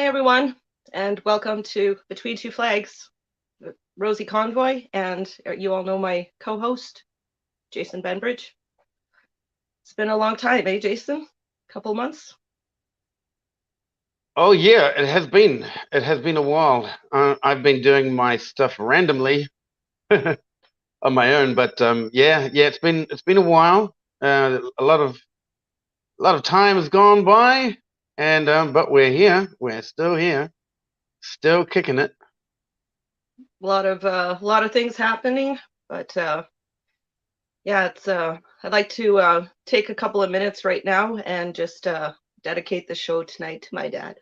Hey everyone, and welcome to Between Two Flags with Rosie Convoy, and you all know my co-host, Jason Bainbridge. It's been a long time, eh, Jason? Couple months? Oh yeah, it has been. It has been a while. I've been doing my stuff randomly on my own, but yeah, it's been a while. A lot of time has gone by, and but we're here. We're still here, still kicking it. A lot of things happening, but yeah, it's I'd like to take a couple of minutes right now and just dedicate the show tonight to my dad.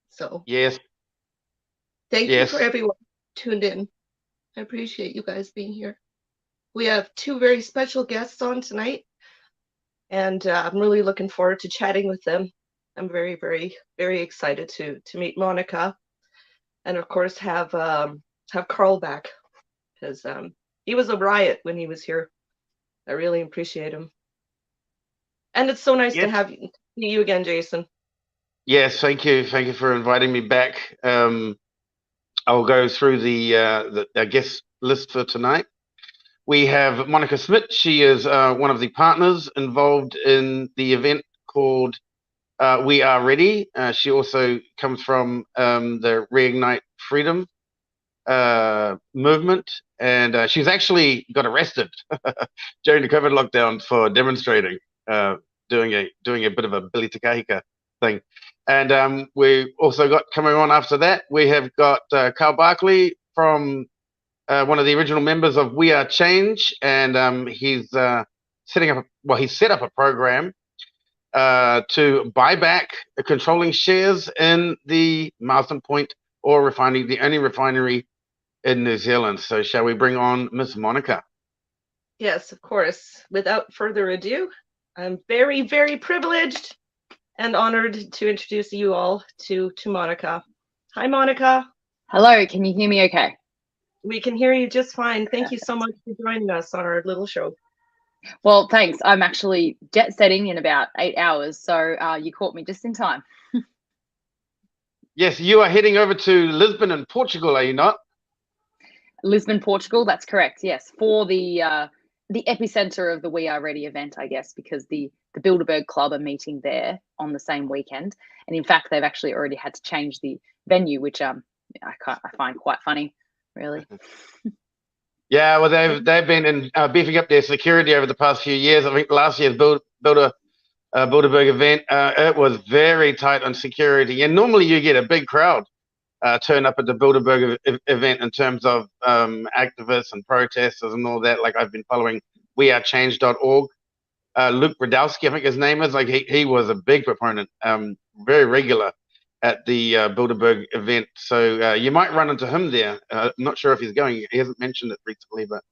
So Yes, thank you for yes, everyone tuned in. I appreciate you guys being here. We have two very special guests on tonight, and I'm really looking forward to chatting with them. I'm very, very, very excited to meet Monica, and of course have Karl back because he was a riot when he was here. I really appreciate him, and it's so nice to yes, have you, see you again, Jason. yes. Thank you for inviting me back. I'll go through the I guess list for tonight. We have Monica Smit. She is one of the partners involved in the event called We Are Ready. She also comes from the Reignite Freedom movement, and she's actually got arrested during the COVID lockdown for demonstrating, uh, doing a bit of a Billy Takahika thing. And we also got coming on after that. We have got Karl Barkley from one of the original members of We Are Change, and he's he's set up a program to buy back controlling shares in the Marsden Point oil refinery, the only refinery in New Zealand. So, shall we bring on Miss Monica? Yes, of course. Without further ado, I'm very, very privileged and honored to introduce you all to Monica. Hi, Monica. Hello, can you hear me okay? We can hear you just fine. Thank you so much for joining us on our little show. Well, thanks. I'm actually jet setting in about 8 hours, so you caught me just in time. Yes, you are heading over to Lisbon in Portugal, are you not? Lisbon, Portugal, that's correct. Yes, for the epicenter of the We Are Ready event, I guess, because the Bilderberg Club are meeting there on the same weekend, and in fact, they've actually already had to change the venue, which I find quite funny, really. Yeah, well, they've been in, beefing up their security over the past few years. I think last year's Bilderberg event, it was very tight on security, and normally you get a big crowd turn up at the Bilderberg event in terms of activists and protesters and all that. Like I've been following wearechange.org. Luke Brodowski, I think his name is. Like he was a big proponent, very regular at the Bilderberg event. So you might run into him there. I'm not sure if he's going. He hasn't mentioned it recently, but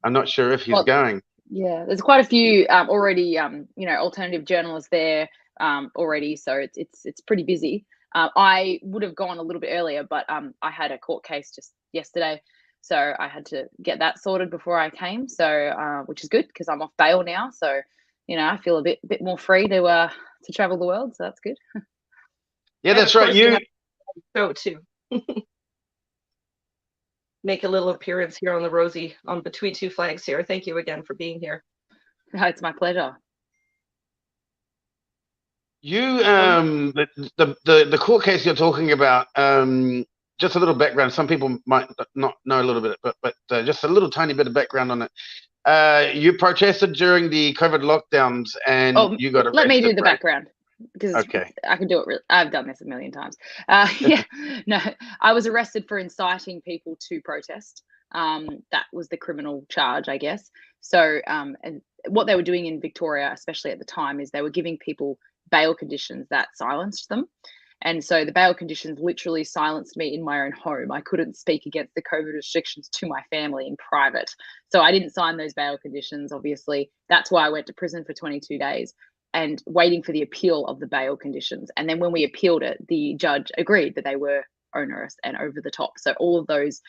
I'm not sure if he's Well, going. yeah, there's quite a few already, alternative journalists there already, so it's pretty busy. I would have gone a little bit earlier, but I had a court case just yesterday, so I had to get that sorted before I came. So which is good because I'm off bail now, so I feel a bit more free to travel the world, so that's good. Yeah, And that's of right. course, you You have a show too. Make a little appearance here on the Rosie on Between Two Flags here. Thank you again for being here. It's my pleasure. You So the court case you're talking about, just a little background. Some people might not know a little bit, but just a little tiny bit of background on it. You protested during the COVID lockdowns and Oh, you got let me arrested, do the right? background because Okay. I can do it. I've done this a million times. Yeah, no, I was arrested for inciting people to protest. That was the criminal charge, I guess. So, and what they were doing in Victoria, especially at the time, is they were giving people bail conditions that silenced them. And so the bail conditions literally silenced me in my own home. I couldn't speak against the COVID restrictions to my family in private. So I didn't sign those bail conditions, obviously. That's why I went to prison for 22 days and waiting for the appeal of the bail conditions. And then when we appealed it, the judge agreed that they were onerous and over the top. So all of those,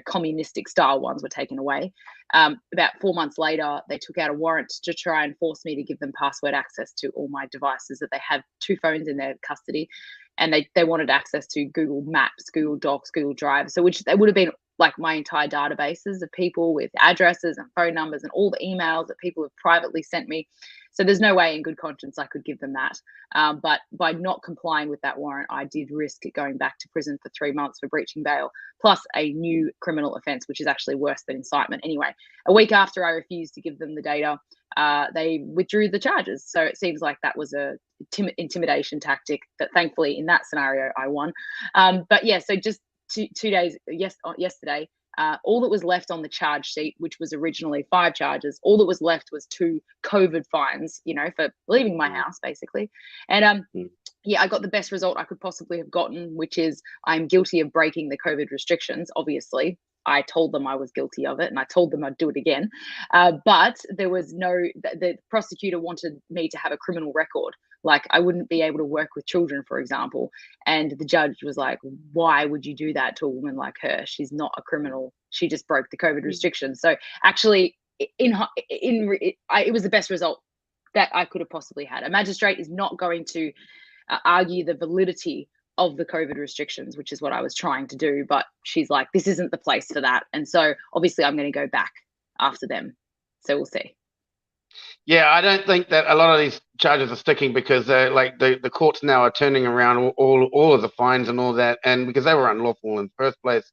communistic style ones were taken away. About 4 months later, they took out a warrant to try and force me to give them password access to all my devices, that they have 2 phones in their custody. And they wanted access to Google Maps, Google Docs, Google Drive. So which they would have been like my entire databases of people with addresses and phone numbers and all the emails that people have privately sent me. So there's no way in good conscience I could give them that. But by not complying with that warrant, I did risk going back to prison for 3 months for breaching bail, plus a new criminal offence, which is actually worse than incitement. Anyway, a week after I refused to give them the data, they withdrew the charges. So it seems like that was a intimidation tactic that thankfully in that scenario I won. But yeah, so just 2 days, yesterday, all that was left on the charge sheet, which was originally 5 charges, all that was left was 2 COVID fines, for leaving my house, basically. And yeah, I got the best result I could possibly have gotten, which is I'm guilty of breaking the COVID restrictions. Obviously, I told them I was guilty of it, and I told them I'd do it again. But there was the prosecutor wanted me to have a criminal record. Like I wouldn't be able to work with children, for example. And the judge was like, why would you do that to a woman like her? She's not a criminal. She just broke the COVID restrictions. So actually, it was the best result that I could have possibly had. A magistrate is not going to argue the validity of the COVID restrictions, which is what I was trying to do. But she's like, this isn't the place for that. And so obviously I'm going to go back after them. So we'll see. Yeah, I don't think that a lot of these charges are sticking because the courts now are turning around all of the fines and all that, and because they were unlawful in the first place.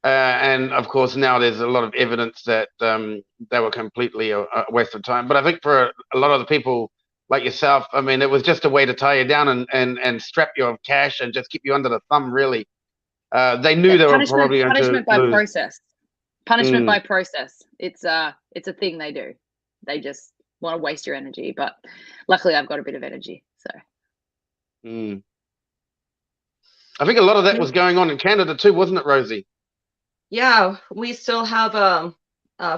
And of course now there's a lot of evidence that they were completely a waste of time. But I think for a lot of the people like yourself, I mean, it was just a way to tie you down and strap your cash and just keep you under the thumb, really. They knew they were probably going to punishment by lose. process. Punishment by process. It's a thing they do. They just want to waste your energy, but luckily I've got a bit of energy. So I think a lot of that was going on in Canada too, wasn't it, Rosie? Yeah, we still have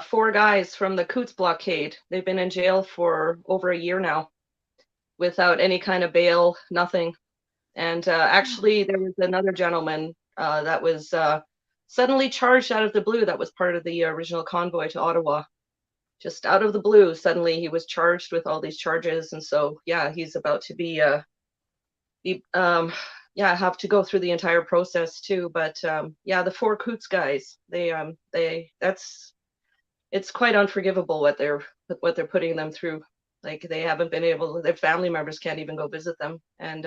4 guys from the Coutts blockade. They've been in jail for over a year now without any kind of bail, nothing. And actually there was another gentleman that was suddenly charged out of the blue. That was part of the original convoy to Ottawa. Just out of the blue, suddenly he was charged with all these charges. And so, yeah, he's about to have to go through the entire process too. But yeah, the 4 Coutts guys, it's quite unforgivable what they're putting them through. Like they haven't been able, their family members can't even go visit them. And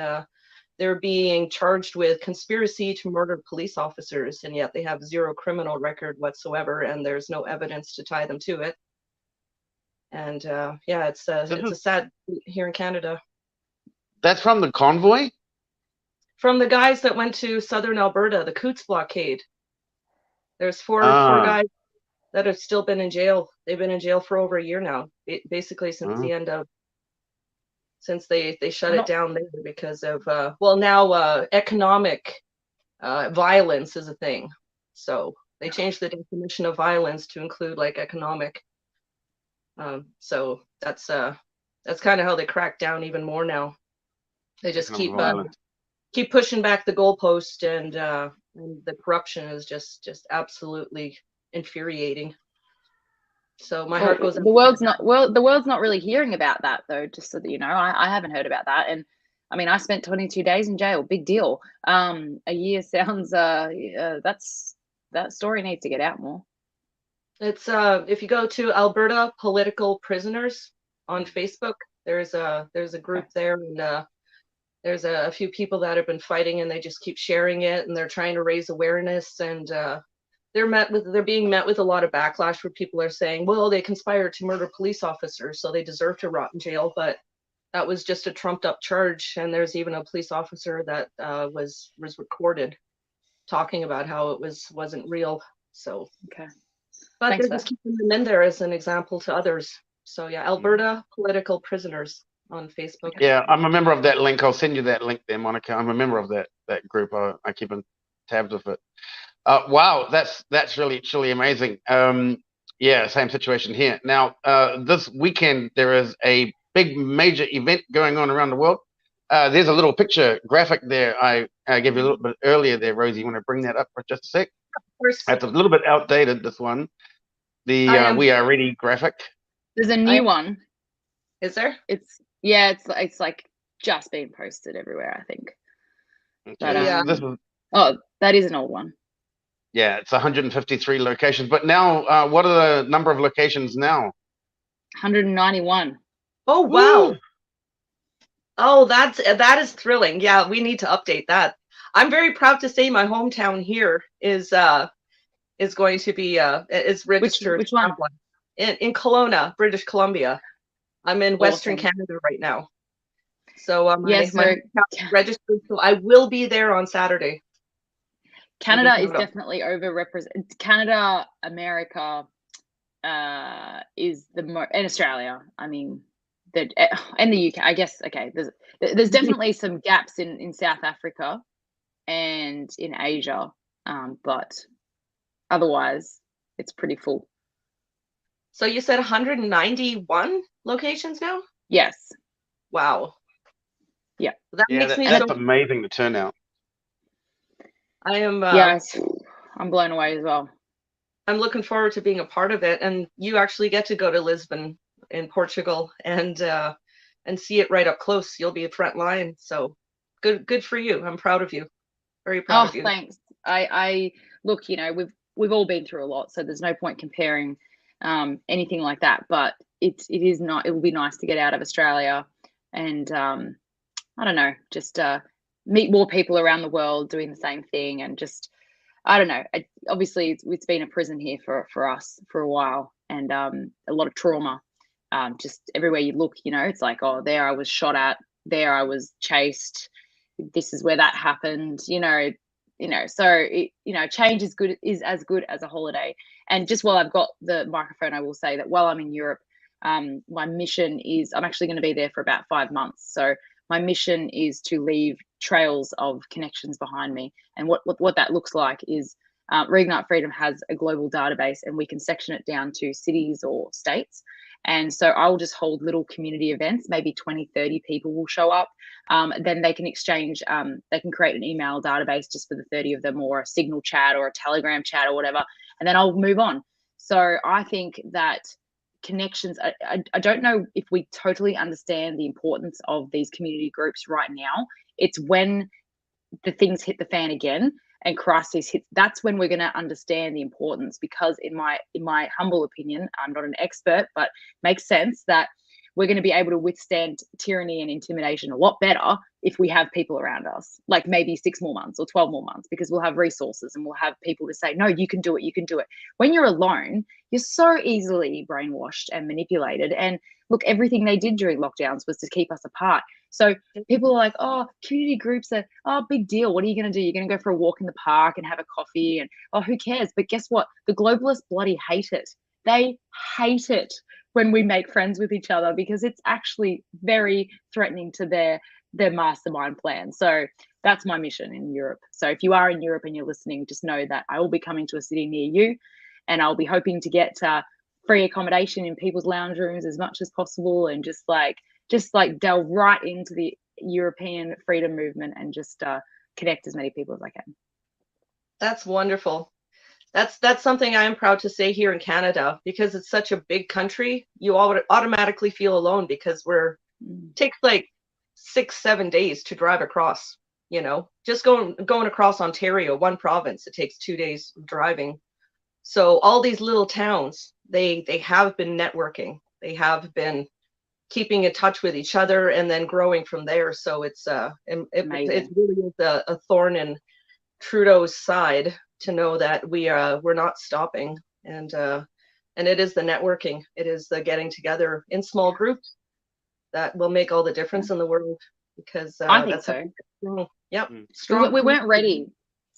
they're being charged with conspiracy to murder police officers, and yet they have 0 criminal record whatsoever, and there's no evidence to tie them to it. And yeah, it's a sad here in Canada. That's from the convoy? From the guys that went to southern Alberta, the Coutts blockade. There's 4 guys that have still been in jail. They've been in jail for over a year now, basically since the end of, since they shut it down there because of, economic violence is a thing. So they changed the definition of violence to include like economic. So that's kind of how they crack down even more now. They just keep pushing back the goalpost, and the corruption is just absolutely infuriating. So my heart goes. The world's not really hearing about that though. Just so that you know, I haven't heard about that. And I mean, I spent 22 days in jail. Big deal. A year sounds. That story needs to get out more. It's if you go to Alberta Political Prisoners on Facebook, there's a group there, and there's a few people that have been fighting, and they just keep sharing it, and they're trying to raise awareness, and they're being met with a lot of backlash where people are saying, well, they conspired to murder police officers, so they deserve to rot in jail. But that was just a trumped up charge, and there's even a police officer that was recorded talking about how it wasn't real. So okay. But Thanks they're just keeping them in there as an example to others. So yeah, Alberta Political Prisoners on Facebook. Yeah, I'm a member of that link. I'll send you that link there, Monica. I'm a member of that group. I keep in tabs with it. Wow, that's really amazing. Yeah, same situation here. Now, this weekend there is a big major event going on around the world. There's a little picture graphic there. I gave you a little bit earlier there, Rosie. You want to bring that up for just a sec? Of course, It's a little bit outdated, this one. The I am. We Are Ready graphic. There's a new one. Is there? It's like just being posted everywhere, I think. Okay, But Yeah. this is, oh, that is an old one. yeah, it's 153 locations. But now, what are the number of locations now? 191. Oh wow. Woo! Oh, that is thrilling. Yeah, we need to update that. I'm very proud to say my hometown here is going to be is registered. Which one? In Kelowna, British Columbia. I'm in Western Awesome. Canada right now. So Yeah, my hometown is registered, so I will be there on Saturday. Canada is definitely overrepresented. Canada, America, is the more, and Australia. I mean, and the UK. I guess okay. There's definitely some gaps in South Africa and in Asia, but otherwise it's pretty full. So you said 191 locations now? Yes. Wow. Yeah. That makes me that's amazing, the turnout. I am. Yes, I'm blown away as well. I'm looking forward to being a part of it, and you actually get to go to Lisbon in Portugal and see it right up close. You'll be a front line, so good for you. I'm proud of you. Very proud of you. Thanks. I look, you know, we've all been through a lot, so there's no point comparing anything like that. But it will be nice to get out of Australia and I don't know, just meet more people around the world doing the same thing, and just I don't know. Obviously, it's been a prison here for us for a while, and a lot of trauma. Just everywhere you look, you know, it's like, oh, there I was shot at, there I was chased, this is where that happened, you know. So change is as good as a holiday. And just while I've got the microphone, I will say that while I'm in Europe, my mission is I'm actually going to be there for about 5 months. So my mission is to leave trails of connections behind me. And what that looks like is Reignite Freedom has a global database, and we can section it down to cities or states. And so I'll just hold little community events, maybe 20, 30 people will show up. Then they can exchange, they can create an email database just for the 30 of them, or a Signal chat or a Telegram chat or whatever. And then I'll move on. So I think that connections, I don't know if we totally understand the importance of these community groups right now. It's when the things hit the fan again and crisis hits, that's when we're going to understand the importance. Because in my humble opinion, I'm not an expert, but makes sense that we're going to be able to withstand tyranny and intimidation a lot better if we have people around us, like maybe 6 more months or 12 more months, because we'll have resources and we'll have people to say, no, you can do it, you can do it. When you're alone, you're so easily brainwashed and manipulated. And look, everything they did during lockdowns was to keep us apart. So people are like, oh, community groups are, oh, big deal. What are you going to do? You're going to go for a walk in the park and have a coffee, and oh, who cares? But guess what? The globalists bloody hate it. They hate it when we make friends with each other, because it's actually very threatening to their mastermind plan. So that's my mission in Europe. So if you are in Europe and you're listening, just know that I will be coming to a city near you, and I'll be hoping to get free accommodation in people's lounge rooms as much as possible, and just like delve right into the European freedom movement and just connect as many people as I can. That's wonderful. That's something I am proud to say here in Canada, because it's such a big country. You automatically feel alone, because takes like 6-7 days to drive across. You know, just going across Ontario, one province, it takes 2 days driving. So all these little towns, they have been networking. They have been keeping in touch with each other and then growing from there. So it really is a thorn in Trudeau's side to know that we're not stopping, and it is the networking, it is the getting together in small groups that will make all the difference in the world. Because I think so. Yep. Strong. We weren't ready.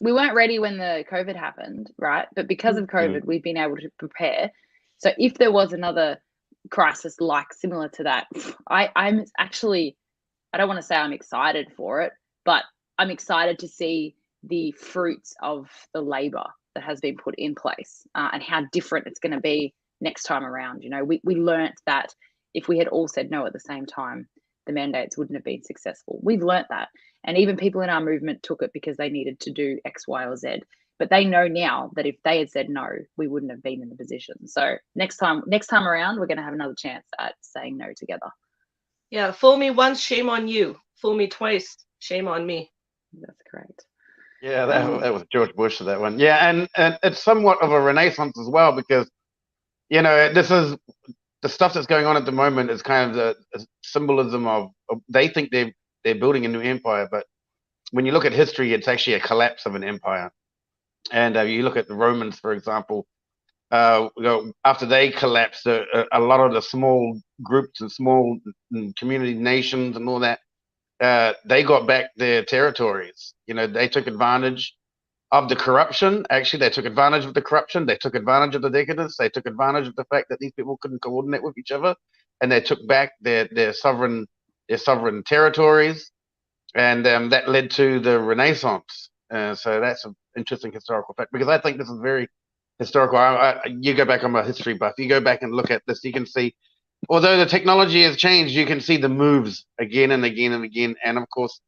We weren't ready when the COVID happened, right? But because of COVID, we've been able to prepare. So if there was another crisis like similar to that, I'm actually, I don't want to say I'm excited for it, but I'm excited to see the fruits of the labor that has been put in place, and how different it's going to be next time around. You know, we learnt that if we had all said no at the same time, the mandates wouldn't have been successful. We've learnt that. And even people in our movement took it because they needed to do X, Y, or Z. But they know now that if they had said no, we wouldn't have been in the position. So next time around, we're going to have another chance at saying no together. Yeah, fool me once, shame on you. Fool me twice, shame on me. That's correct. Yeah, that was George Bush, that one. Yeah, and it's somewhat of a renaissance as well, because, you know, this is the stuff that's going on at the moment is kind of the symbolism of they think they're building a new empire, but when you look at history, it's actually a collapse of an empire. And you look at the Romans, for example, after they collapsed, a lot of the small groups and small community nations and all that, they got back their territories. You know, they took advantage of the corruption. Actually, they took advantage of the corruption. They took advantage of the decadence. They took advantage of the fact that these people couldn't coordinate with each other, and they took back their sovereign territories, and that led to the Renaissance. So that's an interesting historical fact, because I think this is very historical. You go back, I'm a history buff. You go back and look at this, you can see, although the technology has changed, you can see the moves again and again and again. And of course,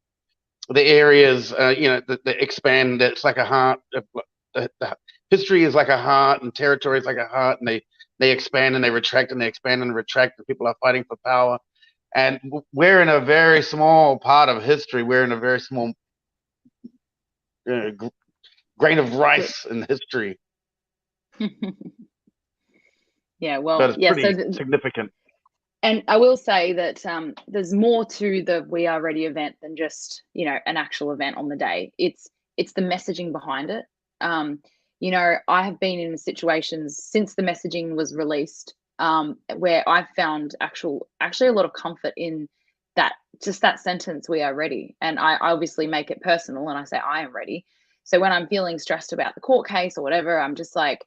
the areas, you know, that expand. It's like a heart. The history is like a heart, and territory is like a heart, and they expand and they retract and they expand and retract, and people are fighting for power. And we're in a very small part of history. We're in a very small grain of rice in history. Yeah, well, but it's yeah, pretty significant. And I will say that there's more to the We Are Ready event than just, you know, an actual event on the day. It's the messaging behind it. You know, I have been in situations since the messaging was released where I've found actually a lot of comfort in that, just that sentence, "We are ready." And I obviously make it personal and I say, "I am ready." So when I'm feeling stressed about the court case or whatever, I'm just like,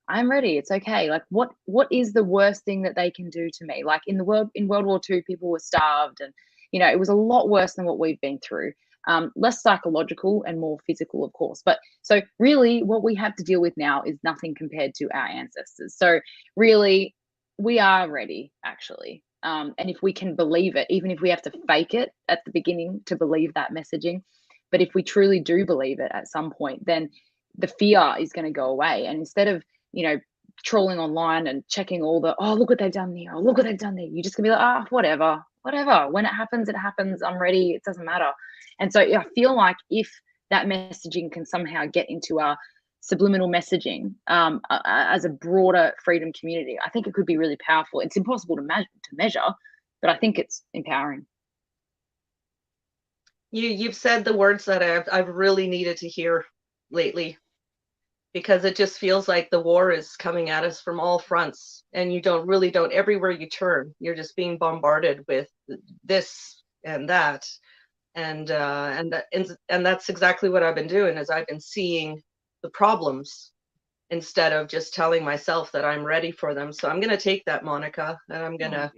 I'm ready. It's okay. Like, what is the worst thing that they can do to me? Like in World War II, people were starved, and you know, it was a lot worse than what we've been through. Less psychological and more physical, of course. But so really, what we have to deal with now is nothing compared to our ancestors. So really, we are ready, actually. And if we can believe it, even if we have to fake it at the beginning to believe that messaging, but if we truly do believe it at some point, then the fear is going to go away. And instead of, you know, trawling online and checking all the, oh, look what they've done there, oh, look what they've done there, you're just gonna be like, whatever. When it happens, it happens. I'm ready. It doesn't matter. And so I feel like if that messaging can somehow get into our subliminal messaging as a broader freedom community, I think it could be really powerful. It's impossible to measure, but I think it's empowering. You've said the words that I've really needed to hear lately, because it just feels like the war is coming at us from all fronts, and you don't everywhere you turn, you're just being bombarded with this and that, and that's exactly what I've been doing, is I've been seeing the problems instead of just telling myself that I'm ready for them. So I'm going to take that, Monica, and I'm going to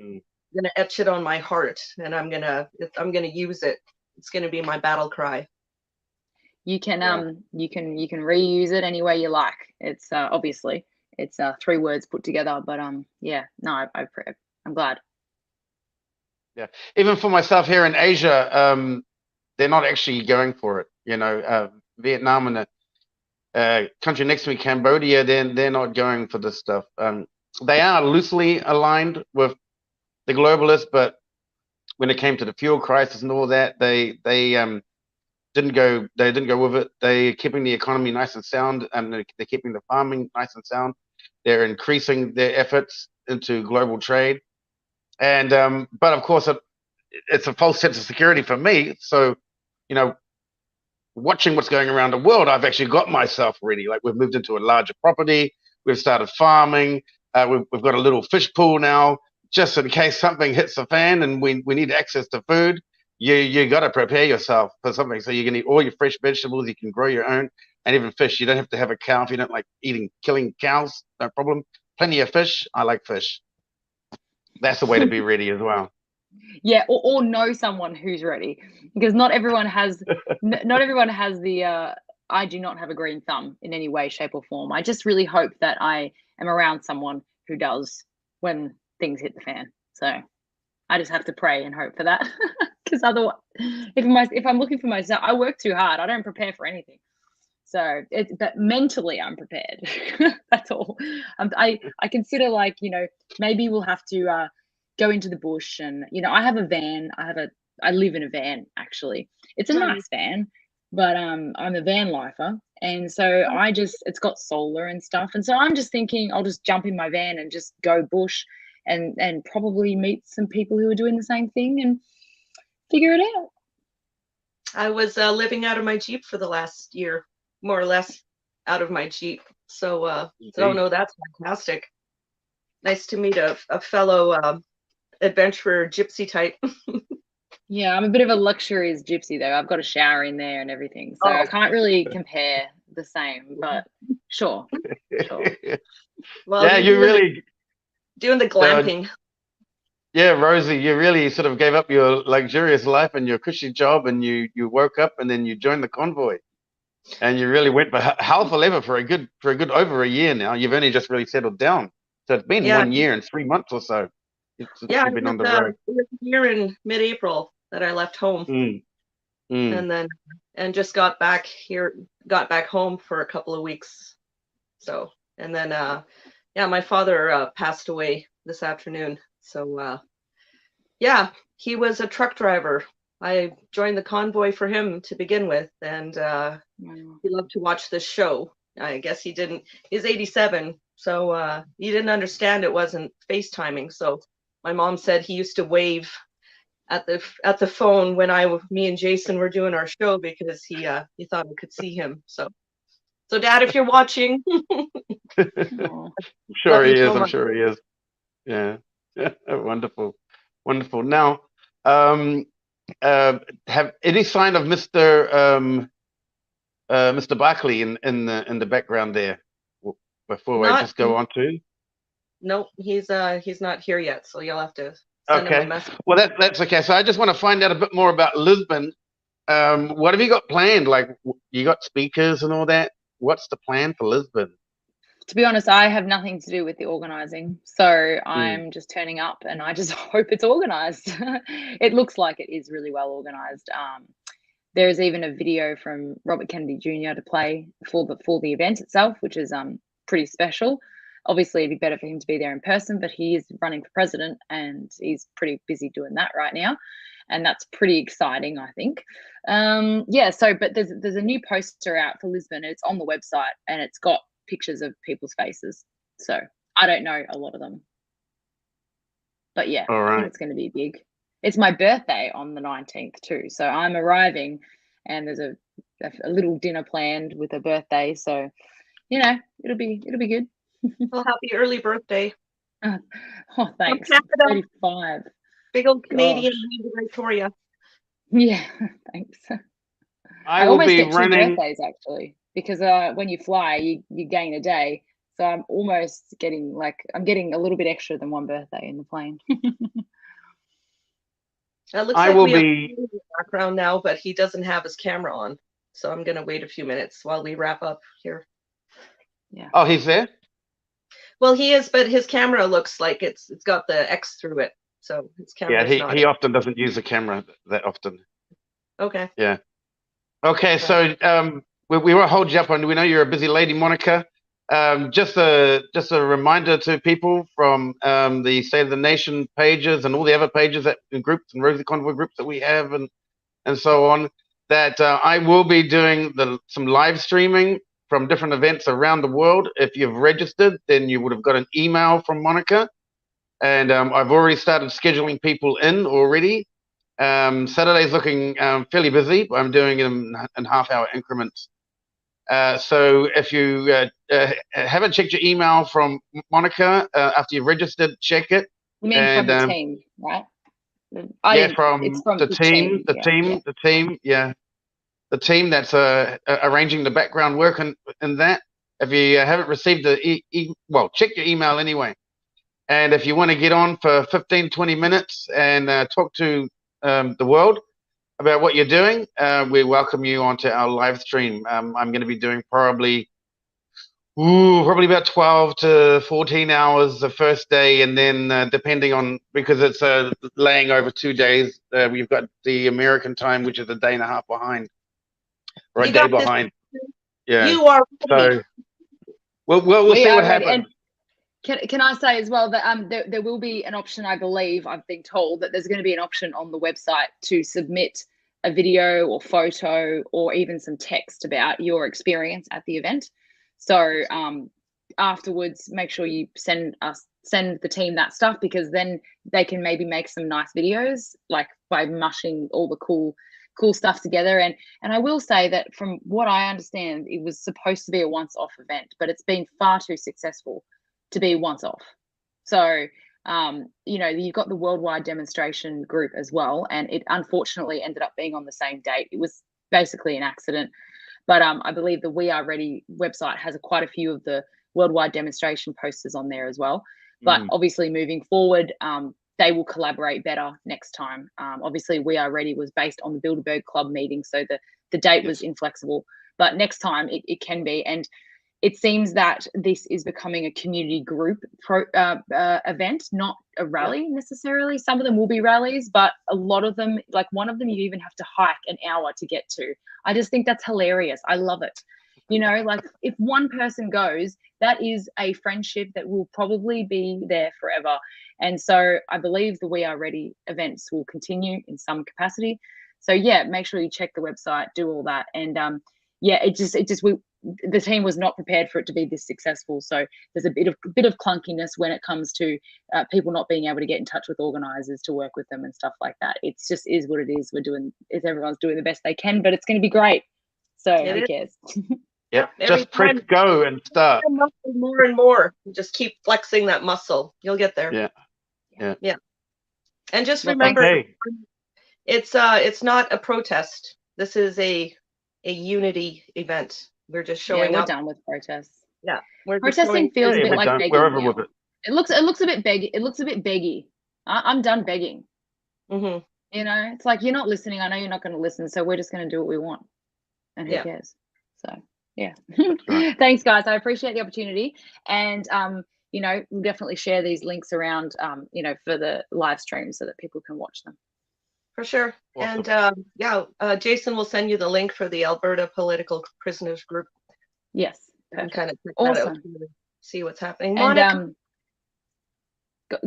etch it on my heart, and I'm going to use it. It's going to be my battle cry. You can you can reuse it any way you like. It's obviously it's 3 words put together, but yeah, no, I'm glad. Yeah, even for myself here in Asia, they're not actually going for it. You know, Vietnam and the country next to me, Cambodia, they're not going for this stuff. They are loosely aligned with the globalists, but when it came to the fuel crisis and all that, they didn't go with it. They're keeping the economy nice and sound, and they're keeping the farming nice and sound. They're increasing their efforts into global trade, and but of course it's a false sense of security for me. So, you know, watching what's going around the world, I've actually got myself ready. Like, we've moved into a larger property, we've started farming, we've got a little fish pool now, just in case something hits the fan and we need access to food. You got to prepare yourself for something. So you can eat all your fresh vegetables. You can grow your own, and even fish. You don't have to have a cow if you don't like killing cows. No problem. Plenty of fish. I like fish. That's the way to be ready as well. Yeah, or know someone who's ready, because not everyone has the. I do not have a green thumb in any way, shape, or form. I just really hope that I am around someone who does when things hit the fan. So. I just have to pray and hope for that. Because otherwise, if I'm looking for myself, I work too hard. I don't prepare for anything. So but mentally I'm prepared. That's all. I consider, like, maybe we'll have to go into the bush, and I have a van. I live in a van, actually. It's a nice van, but I'm a van lifer, and so it's got solar and stuff, and so I'm just thinking I'll just jump in my van and just go bush, and probably meet some people who are doing the same thing and figure it out. I was living out of my Jeep for the last year, more or less out of my Jeep. So, no, that's fantastic. Nice to meet a fellow adventurer gypsy type. Yeah, I'm a bit of a luxurious gypsy, though. I've got a shower in there and everything, so I can't really compare the same, but sure. Well, yeah, you really doing the glamping. Yeah, Rosie, you really sort of gave up your luxurious life and your cushy job, and you woke up and then you joined the convoy, and you really went for half a lever for a good over a year now. You've only just really settled down, so it's been 1 year and 3 months or so. You've been on the road. It was a year in mid-April that I left home, and just got back home for a couple of weeks. So, and then my father passed away this afternoon. So, he was a truck driver. I joined the convoy for him to begin with, and he loved to watch this show. I guess he didn't. He's 87, so he didn't understand it wasn't FaceTiming. So my mom said he used to wave at the phone when me and Jason were doing our show, because he thought I could see him. So Dad, if you're watching, I'm sure he is. I'm sure he is. Yeah. Wonderful. Now, have any sign of Mr. Barkley in the background there? Before I just go on to. Nope, he's not here yet, so you'll have to send him a message. Well, that's okay. So I just want to find out a bit more about Lisbon. What have you got planned? Like, you got speakers and all that? What's the plan for Lisbon? To be honest, I have nothing to do with the organising, so I'm just turning up, and I just hope it's organised. It looks like it is really well organised. There is even a video from Robert Kennedy Jr. to play for the event itself, which is pretty special. Obviously, it'd be better for him to be there in person, but he is running for president, and he's pretty busy doing that right now, and that's pretty exciting, I think. But there's a new poster out for Lisbon, and it's on the website, and it's got pictures of people's faces. So I don't know a lot of them, but yeah, I think it's going to be big. It's my birthday on the 19th too, so I'm arriving, and there's a little dinner planned with a birthday. So it'll be good. Well, happy early birthday. Oh, thanks. 35. Big old Canadian Victoria. Yeah, thanks. I almost get 2 birthdays, actually, because when you fly, you gain a day. So I'm almost getting a little bit extra than 1 birthday in the plane. It looks like we have in the background now, but he doesn't have his camera on. So I'm going to wait a few minutes while we wrap up here. Yeah. Oh, he's there? Well, he is, but his camera looks like it's got the X through it. So his camera. Yeah, he often doesn't use the camera that often. Okay. Yeah. Okay, so we won't hold you up on. We know you're a busy lady, Monica. Just a reminder to people from the State of the Nation pages and all the other pages and groups and Rosie Convoy groups that we have and so on, that I will be doing some live streaming from different events around the world. If you've registered, then you would have got an email from Monica, and I've already started scheduling people in already. Saturday's looking fairly busy. I'm doing them in half-hour increments. So if you haven't checked your email from Monica after you've registered, check it. You mean from the team, right? From the team. The team that's arranging the background work in that. If you haven't received check your email anyway. And if you want to get on for 15, 20 minutes and talk to the world about what you're doing, we welcome you onto our live stream. I'm going to be doing probably Probably about 12 to 14 hours the first day, and then depending on, because it's laying over 2 days, we've got the American time, which is a day and a half behind, or a You day got this. behind. Yeah. You are ready. So we'll We see are what ready. happens. And can I say as well that there will be an option, I believe, I've been told that there's going to be an option on the website to submit a video or photo or even some text about your experience at the event. So afterwards, make sure you send the team that stuff, because then they can maybe make some nice videos, like by mushing all the cool stuff together. And I will say that from what I understand, it was supposed to be a once-off event, but it's been far too successful to be once off. So you know, you've got the worldwide demonstration group as well, and it unfortunately ended up being on the same date. It was basically an accident, but I believe the We Are Ready website has quite a few of the worldwide demonstration posters on there as well. But obviously moving forward, they will collaborate better next time. Obviously We Are Ready was based on the Bilderberg Club meeting, so the date was inflexible, but next time it can be. And it seems that this is becoming a community group event, not a rally necessarily. Some of them will be rallies, but a lot of them, like one of them, you even have to hike an hour to get to. I just think that's hilarious. I love it. You know, like if one person goes, that is a friendship that will probably be there forever. And so I believe the We Are Ready events will continue in some capacity. So yeah, make sure you check the website, do all that. And yeah, the team was not prepared for it to be this successful. So there's a bit of clunkiness when it comes to people not being able to get in touch with organisers to work with them and stuff like that. It's just is what it is. Everyone's doing the best they can, but it's going to be great. So who cares? Yeah, just press go and start. More and more. Just keep flexing that muscle. You'll get there. Yeah. And just remember, it's not a protest. This is a unity event. We're just showing we're up. Done with protests. Yeah, protesting feels a bit like begging. We're over with it. It looks a bit beggy. It looks a bit beggy. I'm done begging. You know, it's like, you're not listening. I know you're not going to listen, so we're just going to do what we want, and who cares? So yeah. Right. Thanks, guys. I appreciate the opportunity, and you know, we'll definitely share these links around, you know, for the live stream so that people can watch them. For sure. Awesome. And Jason will send you the link for the Alberta Political Prisoners Group. Yes. And kind of check awesome. that out, see what's happening. And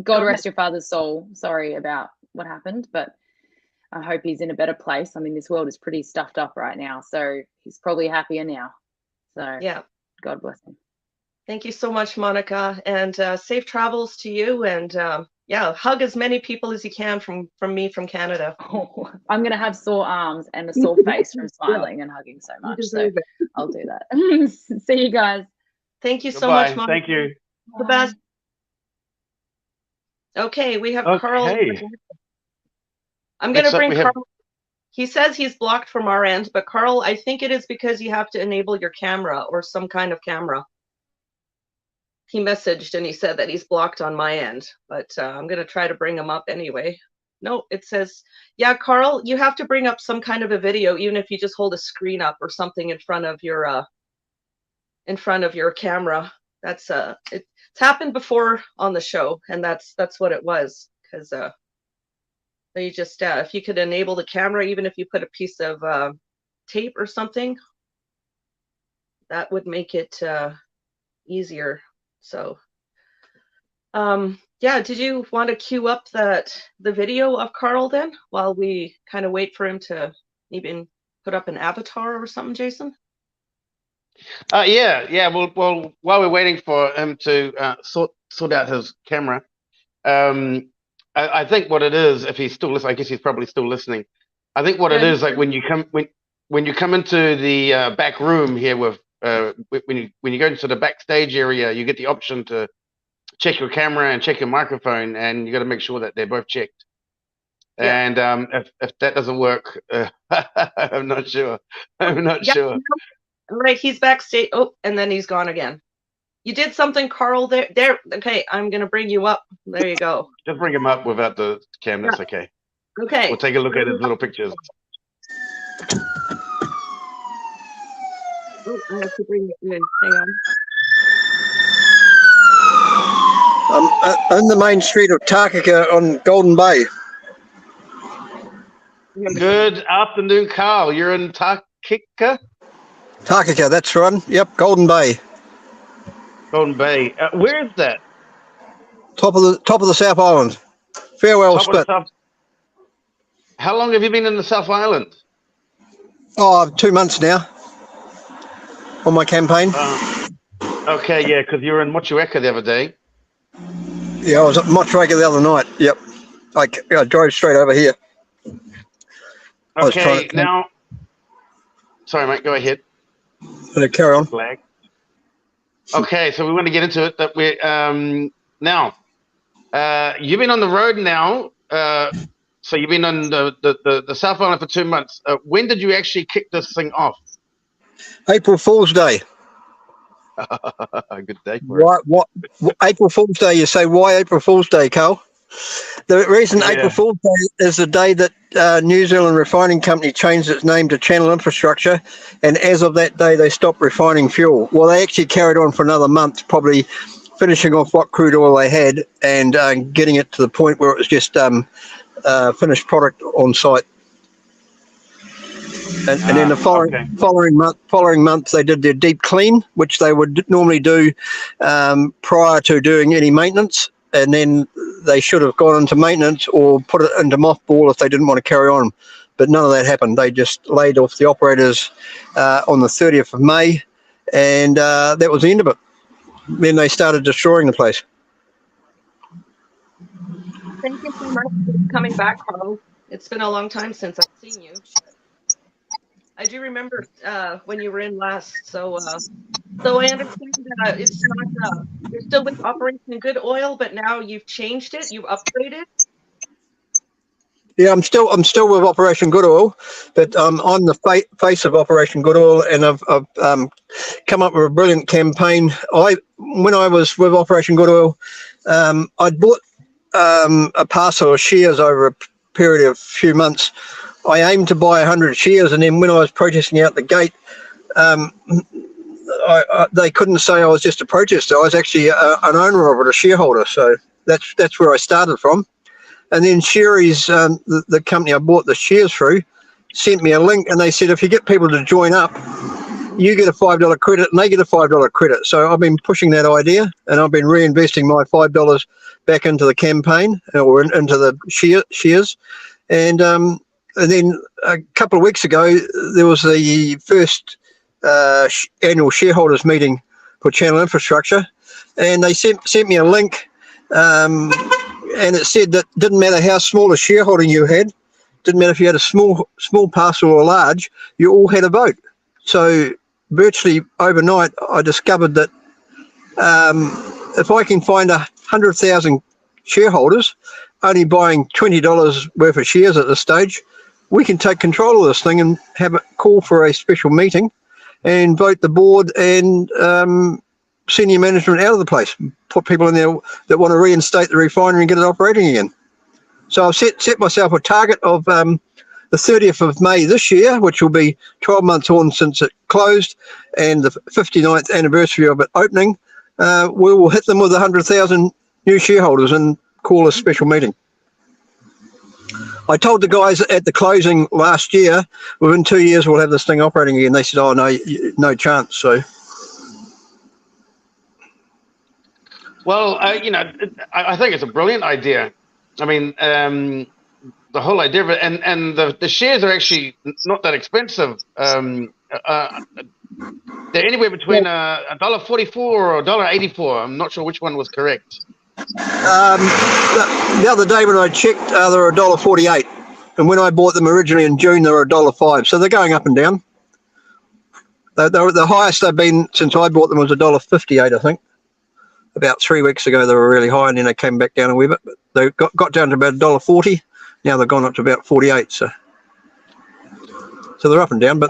God rest your father's soul. Sorry about what happened, but I hope he's in a better place. I mean, this world is pretty stuffed up right now, so he's probably happier now. So yeah, God bless him. Thank you so much, Monica, and safe travels to you. And hug as many people as you can from me from Canada. Oh, I'm gonna have sore arms and a sore face from smiling and hugging so much. So I'll do that. See you guys. Thank you so much, Monica. Thank you. The best. Okay, we have Karl. I'm gonna bring Karl. He says he's blocked from our end, but Karl, I think it is because you have to enable your camera or some kind of camera. He messaged and he said that he's blocked on my end, but I'm going to try to bring him up anyway. No, it says, yeah, Karl, you have to bring up some kind of a video, even if you just hold a screen up or something in front of your camera. That's it's happened before on the show, and that's what it was, because you just if you could enable the camera, even if you put a piece of tape or something, that would make it easier. So did you want to queue up the video of Karl then, while we kind of wait for him to even put up an avatar or something, Jason? Well, while we're waiting for him to sort out his camera, I think what it is, if he's still listening, I guess he's probably still listening. I think what it is, like when you come into the back room here with when you go into the backstage area, you get the option to check your camera and check your microphone, and you got to make sure that they're both checked. And if that doesn't work, I'm not sure. Sure. Right, he's backstage. Oh, and then he's gone again. You did something, Karl. There. Okay, I'm gonna bring you up. There you go. Just bring him up without the camera. That's okay. Okay. We'll take a look at his little pictures. Oh, I have to bring it in. Hang on. I'm in the main street of Takaka on Golden Bay. Good afternoon, Carl. You're in Takika? Takaka, that's right. Yep, Golden Bay. Golden Bay. Where is that? Top of the South Island. Farewell Top of the Spit. South. How long have you been in the South Island? Oh, 2 months now. On my campaign. Okay, yeah, because you were in Motueka the other day. Yeah, I was at Motueka the other night. Yep. I drove straight over here. Okay, now. Sorry, mate. Go ahead. Carry on. Flag. Okay, so we want to get into it. That we now. You've been on the road now. So you've been on the South Island for 2 months. When did you actually kick this thing off? April Fool's Day. Good day for it. What April Fool's Day? You say, why April Fool's Day, Carl? The reason April Fool's Day is the day that New Zealand Refining Company changed its name to Channel Infrastructure, and as of that day they stopped refining fuel. Well, they actually carried on for another month, probably finishing off what crude oil they had and getting it to the point where it was just finished product on site. And then the following month they did their deep clean, which they would normally do prior to doing any maintenance, and then they should have gone into maintenance or put it into mothball if they didn't want to carry on. But none of that happened. They just laid off the operators on the 30th of May, and that was the end of it. Then they started destroying the place. Thank you so much for coming back, Carl. It's been a long time since I've seen you. I do remember when you were in last. So I understand that it's not. You're still with Operation Good Oil, but now you've changed it. You've upgraded. Yeah, I'm still with Operation Good Oil, but I'm the face of Operation Good Oil, and I've come up with a brilliant campaign. When I was with Operation Good Oil, I'd bought a parcel of shares over a period of few months. I aimed to buy 100 shares, and then when I was protesting out the gate, they couldn't say I was just a protester. I was actually an owner of it, a shareholder. So that's where I started from. And then Sherry's, the company I bought the shares through, sent me a link, and they said if you get people to join up, you get a $5 credit, and they get a $5 credit. So I've been pushing that idea, and I've been reinvesting my $5 back into the campaign or into the shares. And then a couple of weeks ago, there was the first annual shareholders meeting for Channel Infrastructure, and they sent me a link, and it said that didn't matter how small a shareholding you had, didn't matter if you had a small parcel or large, you all had a vote. So virtually overnight, I discovered that if I can find 100,000 shareholders only buying $20 worth of shares at this stage, we can take control of this thing and have a call for a special meeting and vote the board and senior management out of the place, put people in there that want to reinstate the refinery and get it operating again. So I've set myself a target of the 30th of May this year, which will be 12 months on since it closed, and the 59th anniversary of it opening. We will hit them with 100,000 new shareholders and call a special meeting. I told the guys at the closing last year, within 2 years we'll have this thing operating again. They said, oh, no chance. So. Well, I think it's a brilliant idea. I mean, the whole idea of it, and the shares are actually not that expensive. They're anywhere between $1.44 or $1.84. I'm not sure which one was correct. The other day when I checked, they were $1.48, and when I bought them originally in June, they were $1.05. So they're going up and down. The highest they've been since I bought them was $1.58, I think. About 3 weeks ago, they were really high, and then they came back down a wee bit. But they got down to about $1.40. Now they've gone up to about 48. So they're up and down. But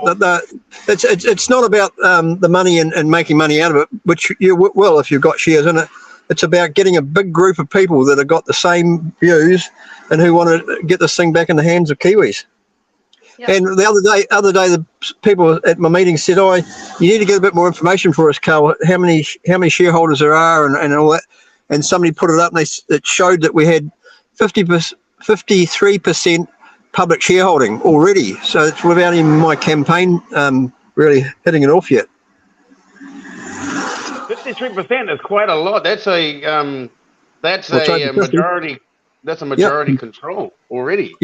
it's not about the money and making money out of it, which you will if you've got shares in it. It's about getting a big group of people that have got the same views and who want to get this thing back in the hands of Kiwis. Yep. And the other day, the people at my meeting said, "Oh, you need to get a bit more information for us, Carl. How many shareholders there are and all that." and somebody put it up, and it showed that we had 53% public shareholding already. So it's without even my campaign really hitting it off yet. 53% is quite a lot. That's a majority. That's a majority control already.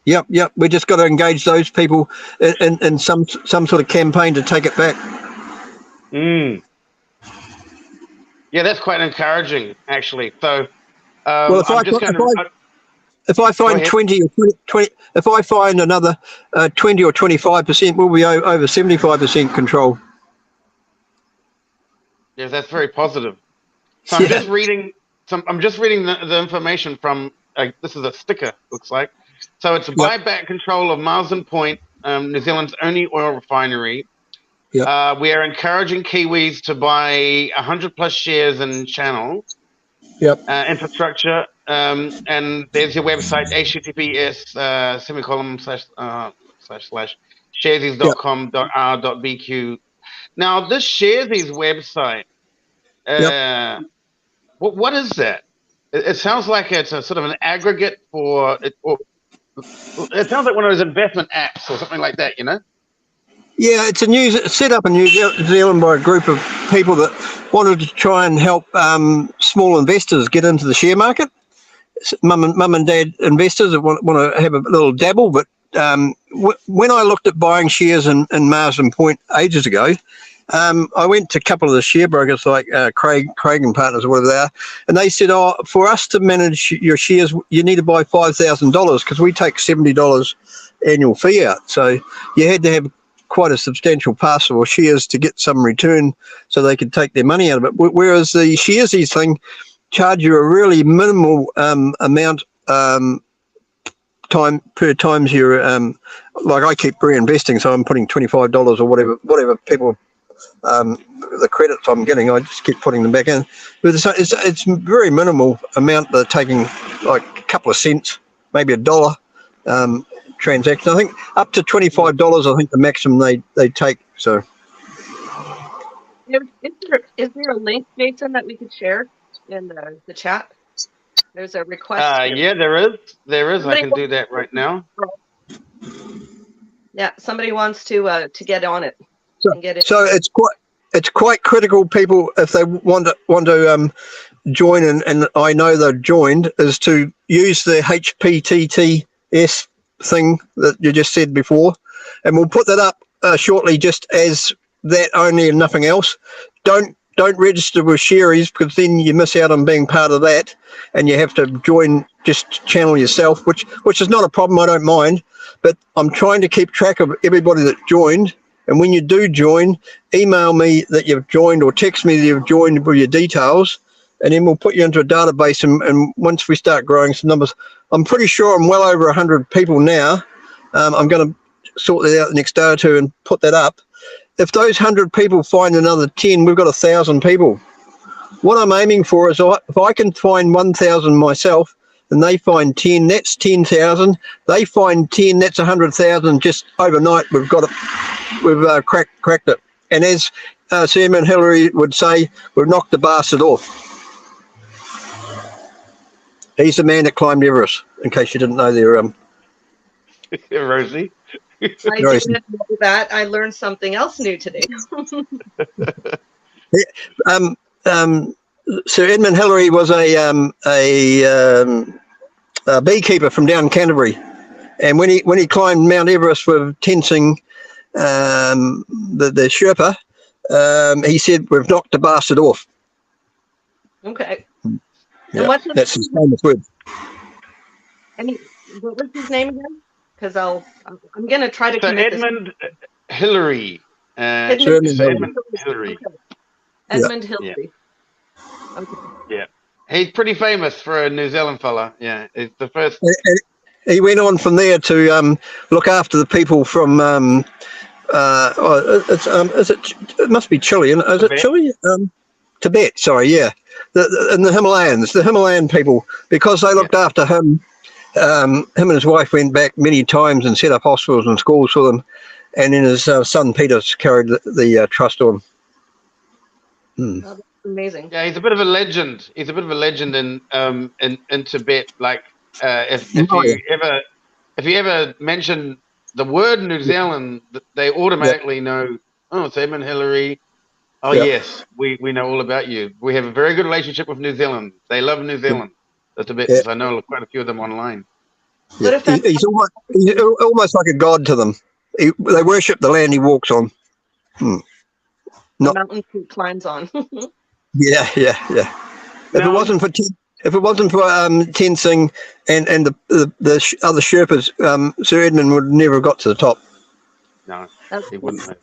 Yep. We just got to engage those people in some sort of campaign to take it back. Yeah, that's quite encouraging, actually. So, well, if I find 20 or 20, if I find another 20 or 25%, we'll be over 75% control. Yes, that's very positive. So I'm just reading the information from this is a sticker, looks like. So it's a buyback control of Marsden Point, New Zealand's only oil refinery. We are encouraging Kiwis to buy 100+ shares in Channel infrastructure, and there's your website, https://sharesies.com.r.bq. Now, this Sharesies website, what is that? It sounds like it's a sort of an aggregate for it, or it sounds like one of those investment apps or something like that, you know? Yeah, it's set up in New Zealand by a group of people that wanted to try and help small investors get into the share market. Mum and dad investors that want to have a little dabble. But when I looked at buying shares in Marsden Point ages ago, I went to a couple of the share brokers like Craig and Partners or whatever they are, and they said, for us to manage your shares, you need to buy $5,000 because we take $70 annual fee out. So you had to have quite a substantial parcel of shares to get some return so they could take their money out of it. Whereas the Sharesies thing charge you a really minimal amount time per times your like I keep reinvesting, so I'm putting $25 or whatever people the credits I'm getting, I just keep putting them back in. But it's very minimal amount. They're taking like a couple of cents, maybe $1 transaction. I think up to $25. I think the maximum they take. So, is there a link, Jason, that we could share in the chat? There's a request. Yeah, there is. I can do that right now. Yeah, somebody wants to get on it. So it's quite critical, people, if they want to join, and I know they've joined, is to use the HPTTS thing that you just said before, and we'll put that up shortly, just as that only and nothing else. Don't register with Sharesies, because then you miss out on being part of that, and you have to join just channel yourself, which is not a problem. I don't mind, but I'm trying to keep track of everybody that joined. And when you do join, email me that you've joined or text me that you've joined with your details, and then we'll put you into a database. And once we start growing some numbers, I'm pretty sure I'm well over 100 people now. I'm going to sort that out the next day or two and put that up. If those 100 people find another 10, we've got 1,000 people. What I'm aiming for is if I can find 1,000 myself, and they find 10, that's 10,000. They find 10, that's 100,000. Just overnight, we've got it. We've cracked it. And as Chairman Hillary would say, we've knocked the bastard off. He's the man that climbed Everest, in case you didn't know there. Rosie. I didn't know that. I learned something else new today. Sir Edmund Hillary was a beekeeper from down Canterbury, and when he climbed Mount Everest with Tenzing, the Sherpa, he said, "We've knocked the bastard off." Okay. Yeah, that's his famous word. And what was his name again? Because I'm going to try to. So Edmund Hillary. Edmund Hillary. Okay. Edmund Hillary. Yeah. Okay. Yeah, he's pretty famous for a New Zealand fella. Yeah, he's the first. He went on from there to look after the people from. It must be Chile. Is Tibet? It Chile? Tibet. Sorry, yeah. In the Himalayas, the Himalayan people, because they looked after him. Him and his wife went back many times and set up hospitals and schools for them, and then his son Peter carried the trust on. Oh, that's Amazing. Yeah, he's a bit of a legend. He's a bit of a legend in Tibet. Like, if Oh, yeah. you ever mention the word New Zealand, they automatically know. Oh, it's Edmund Hillary. Oh Yeah. yes, we know all about you. We have a very good relationship with New Zealand. They love New Zealand. The Tibetans. Yeah. I know quite a few of them online. But Yeah. if that He's almost like a god to them. They worship the land he walks on. the Not- mountain he climbs on. Yeah. If Now, it wasn't for Tenzing and the other Sherpas, Sir Edmund would never have got to the top. no, That's he wouldn't have.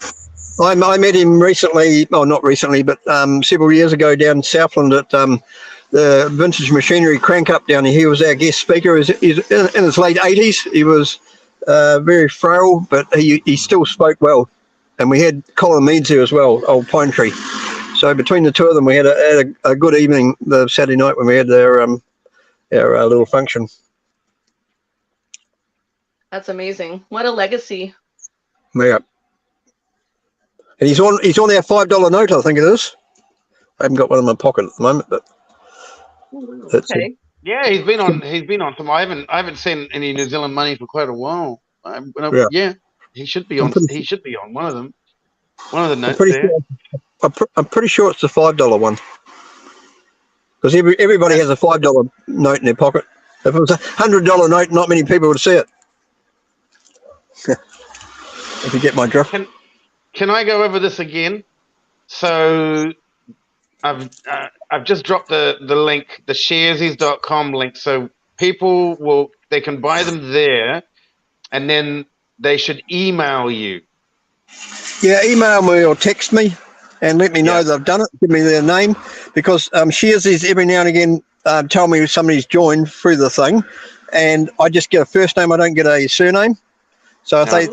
I met him recently, well, not recently, but several years ago down Southland at the Vintage Machinery Crank Up down here. He was our guest speaker. He's in his late 80s. He was very frail, but he still spoke well. And we had Colin Meads here as well, old Pine Tree. So between the two of them, we had a good evening the Saturday night when we had our little function. That's amazing. What a legacy. Yeah. And he's on our $5 note, I think it is. I haven't got one in my pocket at the moment, but that's it. Okay. Yeah, he's been on some. I haven't seen any New Zealand money for quite a while. Yeah, he should be on. He should be on one of them. One of the notes there. I'm pretty sure it's the $5 one, because everybody has a $5 note in their pocket. If it was a $100 note, not many people would see it. If you get my drift. Can I go over this again? So I've just dropped the link, the sharesies.com link. So people they can buy them there, and then they should email you. Yeah, email me or text me and let me know they've done it. Give me their name, because Sharesies every now and again tell me somebody's joined through the thing, and I just get a first name. I don't get a surname. So if they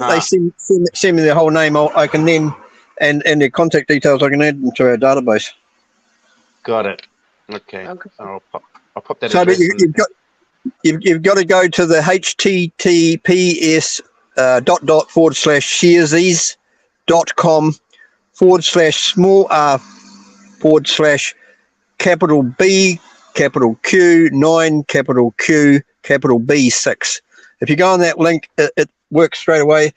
send me their whole name, I can then and their contact details, I can add them to our database. Got it. Okay. So I'll pop that. So but you've got to go to the https /sharesies.com/small r/capital B capital Q 9 capital Q capital B6. If you go on that link, it works straight away.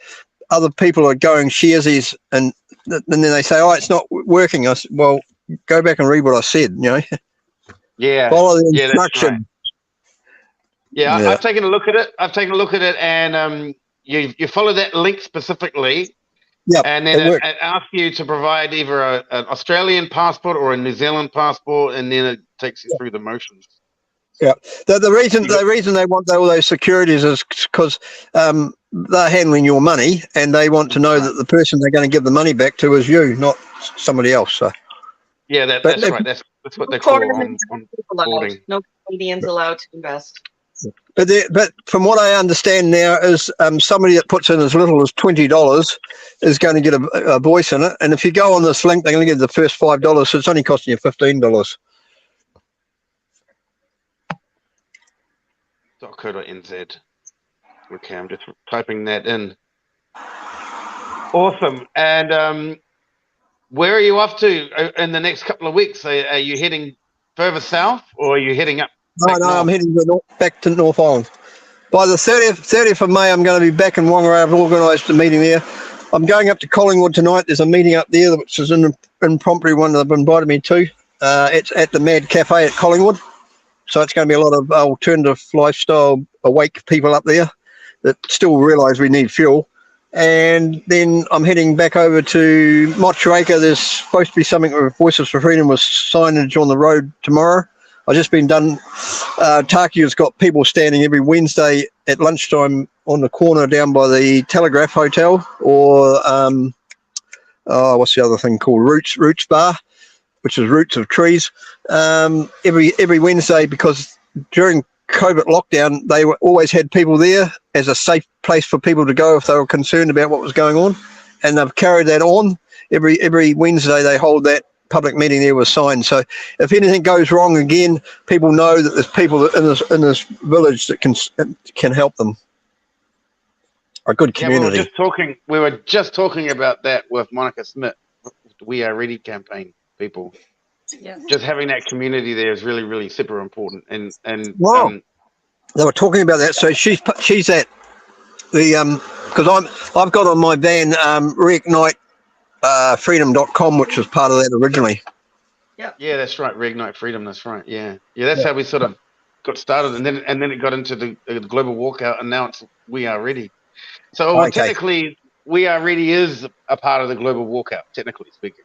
Other people are going Sharesies, and then they say, "Oh, it's not working." I said, "Well, go back and read what I said." Yeah. Follow the instruction. That's right. Yeah, I've taken a look at it. And you follow that link specifically. Yeah, and then it asks you to provide either an Australian passport or a New Zealand passport, and then it takes you through the motions. Yeah, the reason they want all those securities is because they're handling your money, and they want to know that the person they're going to give the money back to is you, not somebody else. So yeah, that's right. That's what they call onboarding. No Canadians allowed to invest. But from what I understand now is somebody that puts in as little as $20 is going to get a voice in it, and if you go on this link, they're going to get the first $5, so it's only costing you $15. .co.nz. Okay, I'm just typing that in. Awesome. And where are you off to in the next couple of weeks? Are you heading further south, or are you heading up? No, I'm heading back to North Island. By the 30th of May, I'm going to be back in Whangarei. I've organised a meeting there. I'm going up to Collingwood tonight. There's a meeting up there, which is an impromptu one that they've invited me to. It's at the Mad Cafe at Collingwood. So it's going to be a lot of alternative lifestyle awake people up there that still realise we need fuel. And then I'm heading back over to Motueka. There's supposed to be something with Voices for Freedom with signage on the road tomorrow. I've just been done. Takia's got people standing every Wednesday at lunchtime on the corner down by the Telegraph Hotel, or what's the other thing called? Roots Bar, which is roots of trees. Every Wednesday, because during COVID lockdown, they always had people there as a safe place for people to go if they were concerned about what was going on, and they've carried that on. Every Wednesday they hold that public meeting there with signs. So if anything goes wrong again, people know that there's people in this village that can help them. A good community. Yeah, we were just talking about that with Monica Smit, We Are Ready campaign people. Yeah. just having that community there is really, really super important. And Wow. They were talking about that. So she's at the because I've got on my van reignite freedom.com, which was part of that originally. yeah, that's right. Reignite Freedom. That's right. Yeah, that's how we sort of got started, and then it got into the global walkout, and now it's We Are Ready. So Okay. technically, We Are Ready is a part of the global walkout. Technically speaking,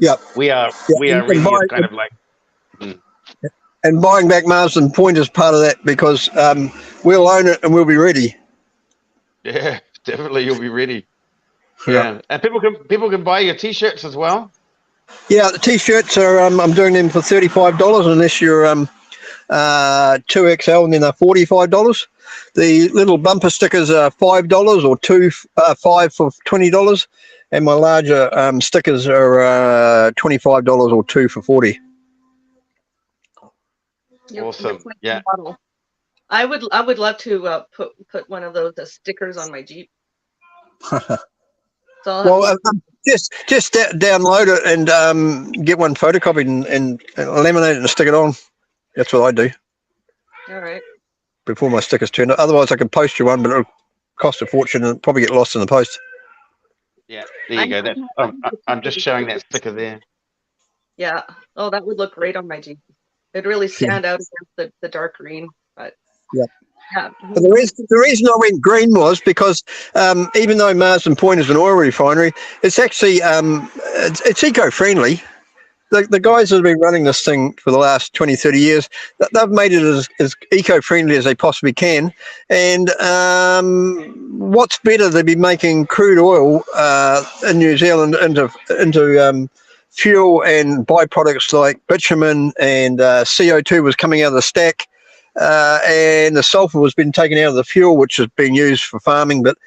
Yep. We Are And Ready is kind of like. And Buying Back Marsden Point is part of that because we'll own it and we'll be ready. Yeah, definitely, you'll be ready. Yeah, and people can buy your T-shirts as well. Yeah, the T-shirts are I'm doing them for $35 unless you're 2XL, and then they're $45. The little bumper stickers are $5 or 5 for $20, and my larger stickers are $25 or 2 for $40. Awesome. You're Yeah. model. I would love to put one of those stickers on my Jeep. So Well, just download it and get one photocopied and laminate it and stick it on. That's what I do all right. before my stickers turn. Otherwise, I can post you one, but it'll cost a fortune and probably get lost in the post. Yeah, there you go. I'm just showing that sticker there. Yeah. Oh, that would look great on my Jeep. It'd really stand out against the dark green. But yeah. But the reason I went green was because even though Marsden Point is an oil refinery, it's actually it's eco-friendly. The guys that have been running this thing for the last 20, 30 years, they've made it as eco-friendly as they possibly can. And what's better than be making crude oil in New Zealand into fuel and byproducts like bitumen, and CO2 was coming out of the stack. And the sulfur was been taken out of the fuel, which has been used for farming. But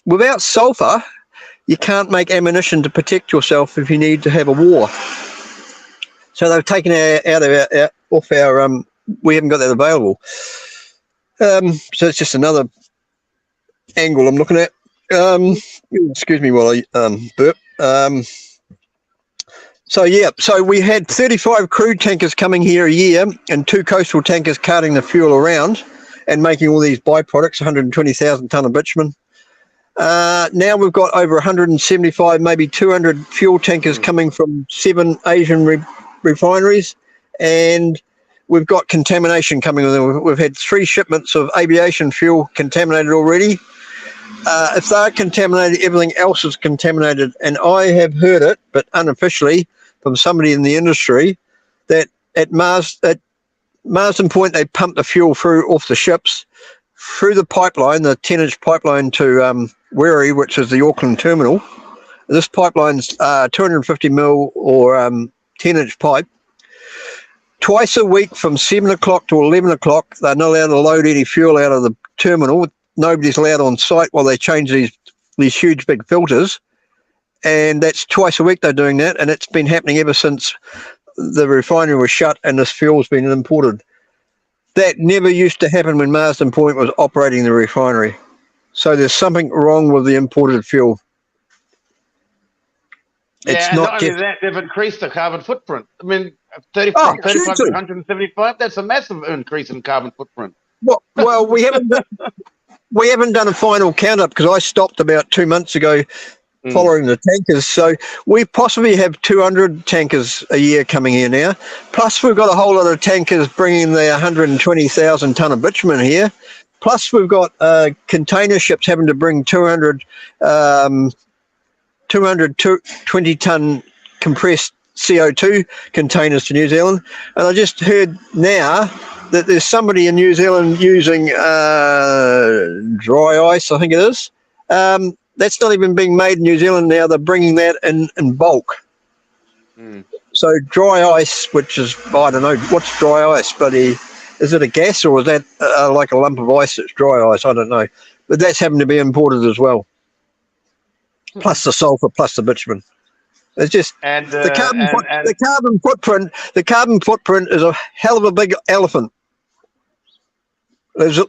without sulfur, you can't make ammunition to protect yourself if you need to have a war. So they've taken off our. We haven't got that available. So it's just another angle I'm looking at. Excuse me while I burp. So we had 35 crude tankers coming here a year and 2 coastal tankers carting the fuel around and making all these byproducts, 120,000 tonne of bitumen. Now we've got over 175, maybe 200 fuel tankers coming from 7 Asian refineries, and we've got contamination coming. We've had 3 shipments of aviation fuel contaminated already. If they're contaminated, everything else is contaminated. And I have heard it, but unofficially, from somebody in the industry, that at Marsden Point, they pump the fuel through off the ships, through the pipeline, the 10-inch pipeline to Wherry, which is the Auckland terminal. This pipeline's 250 mil or 10-inch pipe. Twice a week from 7 o'clock to 11 o'clock, they're not allowed to load any fuel out of the terminal. Nobody's allowed on site while they change these huge big filters. And that's twice a week they're doing that. And it's been happening ever since the refinery was shut and this fuel's been imported. That never used to happen when Marsden Point was operating the refinery. So there's something wrong with the imported fuel. Yeah, and not only that, they've increased the carbon footprint. I mean, 35 to 175, that's a massive increase in carbon footprint. Well, we haven't done a final count up because I stopped about 2 months ago following the tankers. So we possibly have 200 tankers a year coming here now. Plus we've got a whole lot of tankers bringing their 120,000 tonne of bitumen here. Plus we've got container ships having to bring 200 20-tonne compressed CO2 containers to New Zealand. And I just heard now that there's somebody in New Zealand using dry ice, I think it is. That's not even being made in New Zealand now. They're bringing that in bulk. So dry ice, which is, I don't know, what's dry ice, but is it a gas or is that like a lump of ice that's dry ice? I don't know. But that's having to be imported as well. Plus the sulfur, plus the bitumen. It's just the carbon footprint is a hell of a big elephant. There's a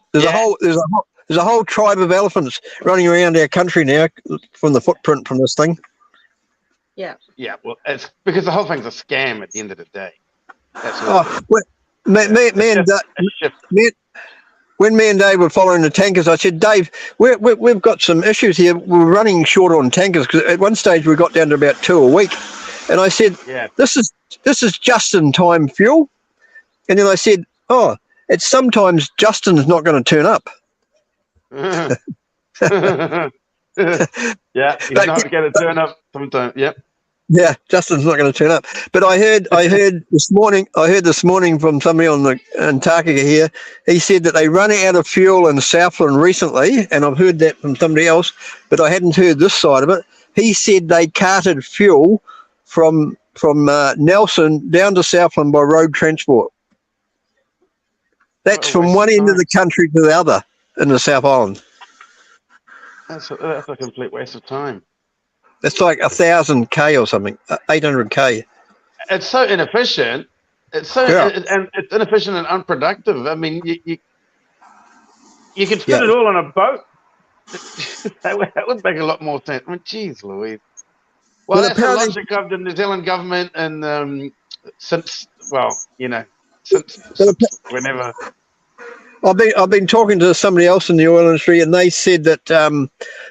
whole tribe of elephants running around our country now from the footprint from this thing. Yeah. Yeah, well, it's because the whole thing's a scam at the end of the day. That's all. Oh, well, me and when me and Dave were following the tankers, I said, Dave, we've got some issues here. We're running short on tankers because at one stage we got down to about 2 a week. And I said, Yeah. this is just-in-time fuel. And then I said, oh, it's sometimes Justin's not going to turn up. Yeah, he's not going to turn up sometime. Yep. Yeah, Justin's not going to turn up. But I heard this morning from somebody on the Antarctica here. He said that they run out of fuel in Southland recently, and I've heard that from somebody else, but I hadn't heard this side of it. He said they carted fuel from Nelson down to Southland by road transport. That's from one end of the country to the other in the South Island. That's a complete waste of time. It's like 1,000 k or something, 800 k. It's so inefficient. It's so and it's inefficient and unproductive. I mean, you could fit it all on a boat. that would make a lot more sense. I mean, geez, Louise. Well, that's the logic of the New Zealand government, and since whenever. I've been talking to somebody else in the oil industry, and they said that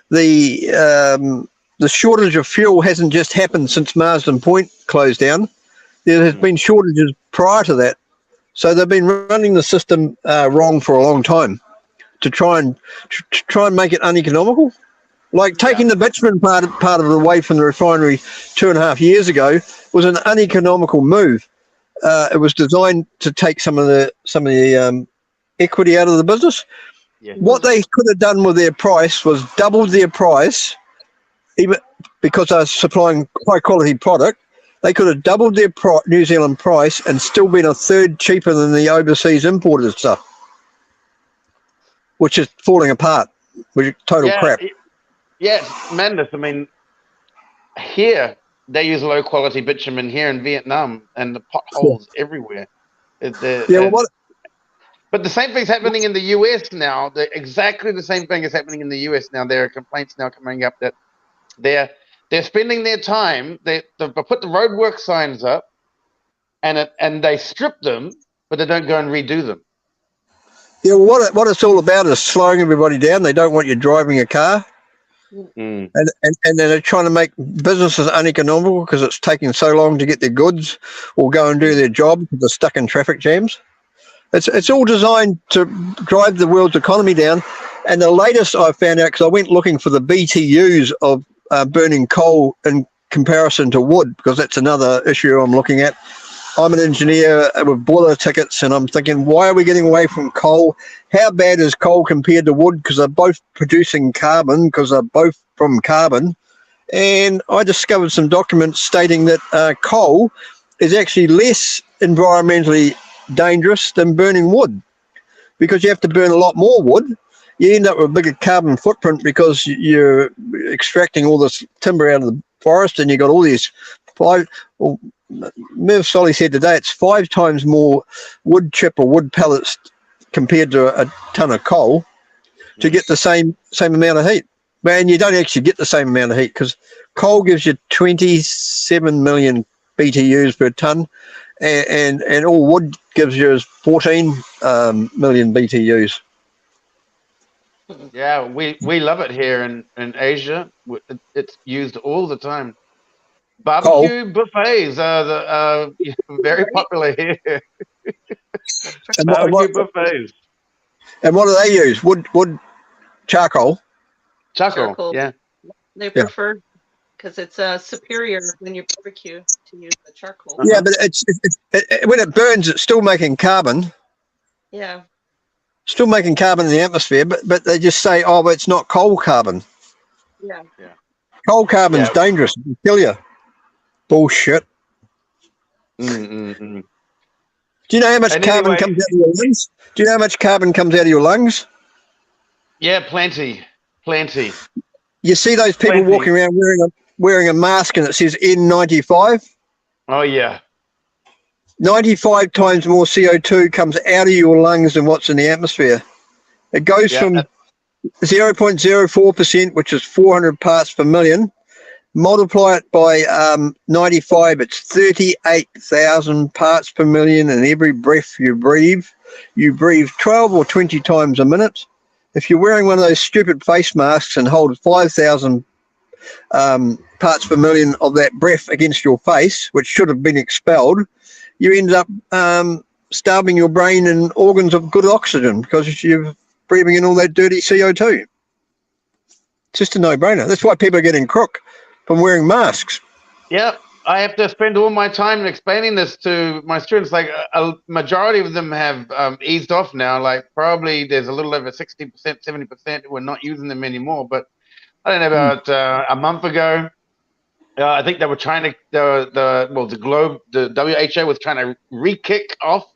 the shortage of fuel hasn't just happened since Marsden Point closed down. There has been shortages prior to that. So they've been running the system wrong for a long time to try and make it uneconomical. Like taking the bitumen part of it away from the refinery 2.5 years ago was an uneconomical move. It was designed to take some of the equity out of the business. Yeah. What they could have done with their price was doubled their price, even because they're supplying high quality product. They could have doubled their New Zealand price and still been a third cheaper than the overseas imported stuff, which is falling apart, which is total crap. Yeah, it's madness. I mean, here they use low quality bitumen here in Vietnam, and the potholes everywhere. But the same thing's happening in the US now. Exactly the same thing is happening in the US now. There are complaints now coming up that they're spending their time. They put the roadwork signs up, and they strip them, but they don't go and redo them. Yeah, well, what it's all about is slowing everybody down. They don't want you driving a car, and then they're trying to make businesses uneconomical because it's taking so long to get their goods or go and do their job because they're stuck in traffic jams. It's all designed to drive the world's economy down. And the latest I found out, because I went looking for the BTUs of burning coal in comparison to wood, because that's another issue I'm looking at. I'm an engineer with boiler tickets, and I'm thinking, why are we getting away from coal? How bad is coal compared to wood? Because they're both producing carbon, because they're both from carbon. And I discovered some documents stating that coal is actually less environmentally dangerous than burning wood, because you have to burn a lot more wood. You end up with a bigger carbon footprint because you're extracting all this timber out of the forest, and you got all these Merv Solly said today it's 5 times more wood chip or wood pellets compared to a ton of coal to get the same amount of heat. And you don't actually get the same amount of heat because coal gives you 27 million BTUs per ton, and all wood gives you 14 million BTUs. Yeah, we love it here in Asia. It's used all the time. Barbecue buffets are very popular here. Barbecue buffets. And what do they use? Wood, charcoal? Charcoal, yeah. They prefer, because it's superior when you barbecue to use the charcoal. Yeah, but it's when it burns, it's still making carbon. Yeah. Still making carbon in the atmosphere, but they just say, oh, but it's not coal carbon. Yeah. Coal carbon's dangerous. It'll kill you. Bullshit. Mm-mm-mm. Do you know how much carbon comes out of your lungs? Do you know how much carbon comes out of your lungs? Yeah, plenty. You see those people walking around wearing a mask and it says N95? Oh, yeah. 95 times more CO2 comes out of your lungs than what's in the atmosphere. It goes from 0.04%, which is 400 parts per million, multiply it by 95, it's 38,000 parts per million in every breath you breathe. You breathe 12 or 20 times a minute. If you're wearing one of those stupid face masks and hold 5,000 parts per million of that breath against your face, which should have been expelled, you end up starving your brain and organs of good oxygen because you're breathing in all that dirty CO2. It's just a no-brainer. That's why people are getting crook from wearing masks. Yeah, I have to spend all my time explaining this to my students. Like a majority of them have eased off now. Like probably there's a little over 60%, 70% who are not using them anymore. But I don't know, about a month ago, I think they were trying to the WHO was trying to re-kick off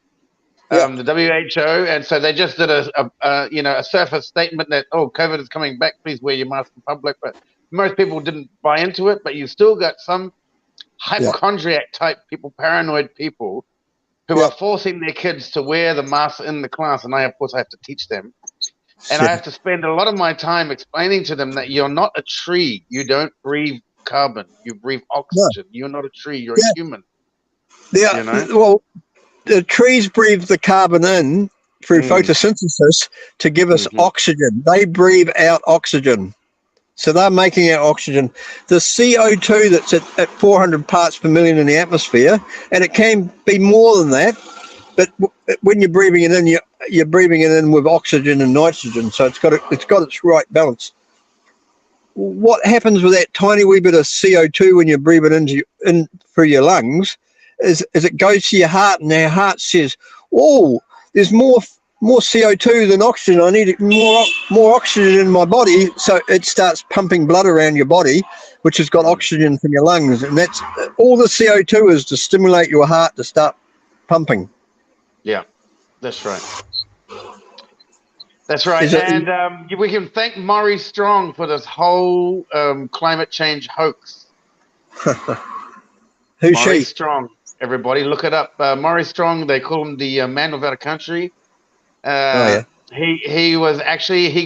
the WHO, and so they just did a surface statement that COVID is coming back, please wear your mask in public. But most people didn't buy into it. But you still got some hypochondriac type people, paranoid people, who are forcing their kids to wear the mask in the class, and of course I have to teach them. And I have to spend a lot of my time explaining to them that you're not a tree. You don't breathe carbon. You breathe oxygen. You're not a tree. You're a human. Yeah. You know? Well, the trees breathe the carbon in through photosynthesis to give us oxygen. They breathe out oxygen. So they're making out oxygen. The CO2 that's at 400 parts per million in the atmosphere, and it can be more than that, but when you're breathing it in, you're breathing it in with oxygen and nitrogen, so it's got its right balance. What happens with that tiny wee bit of CO2 when you breathe it in through your lungs is it goes to your heart, and your heart says, "Oh, there's more CO2 than oxygen. I need more oxygen in my body." So it starts pumping blood around your body, which has got oxygen from your lungs, and that's all the CO2 is to stimulate your heart to start pumping. Yeah, that's right. That's right. And we can thank Maurice Strong for this whole climate change hoax. Who's Maurice she? Strong. Everybody, look it up. Maurice Strong. They call him the man without a country. He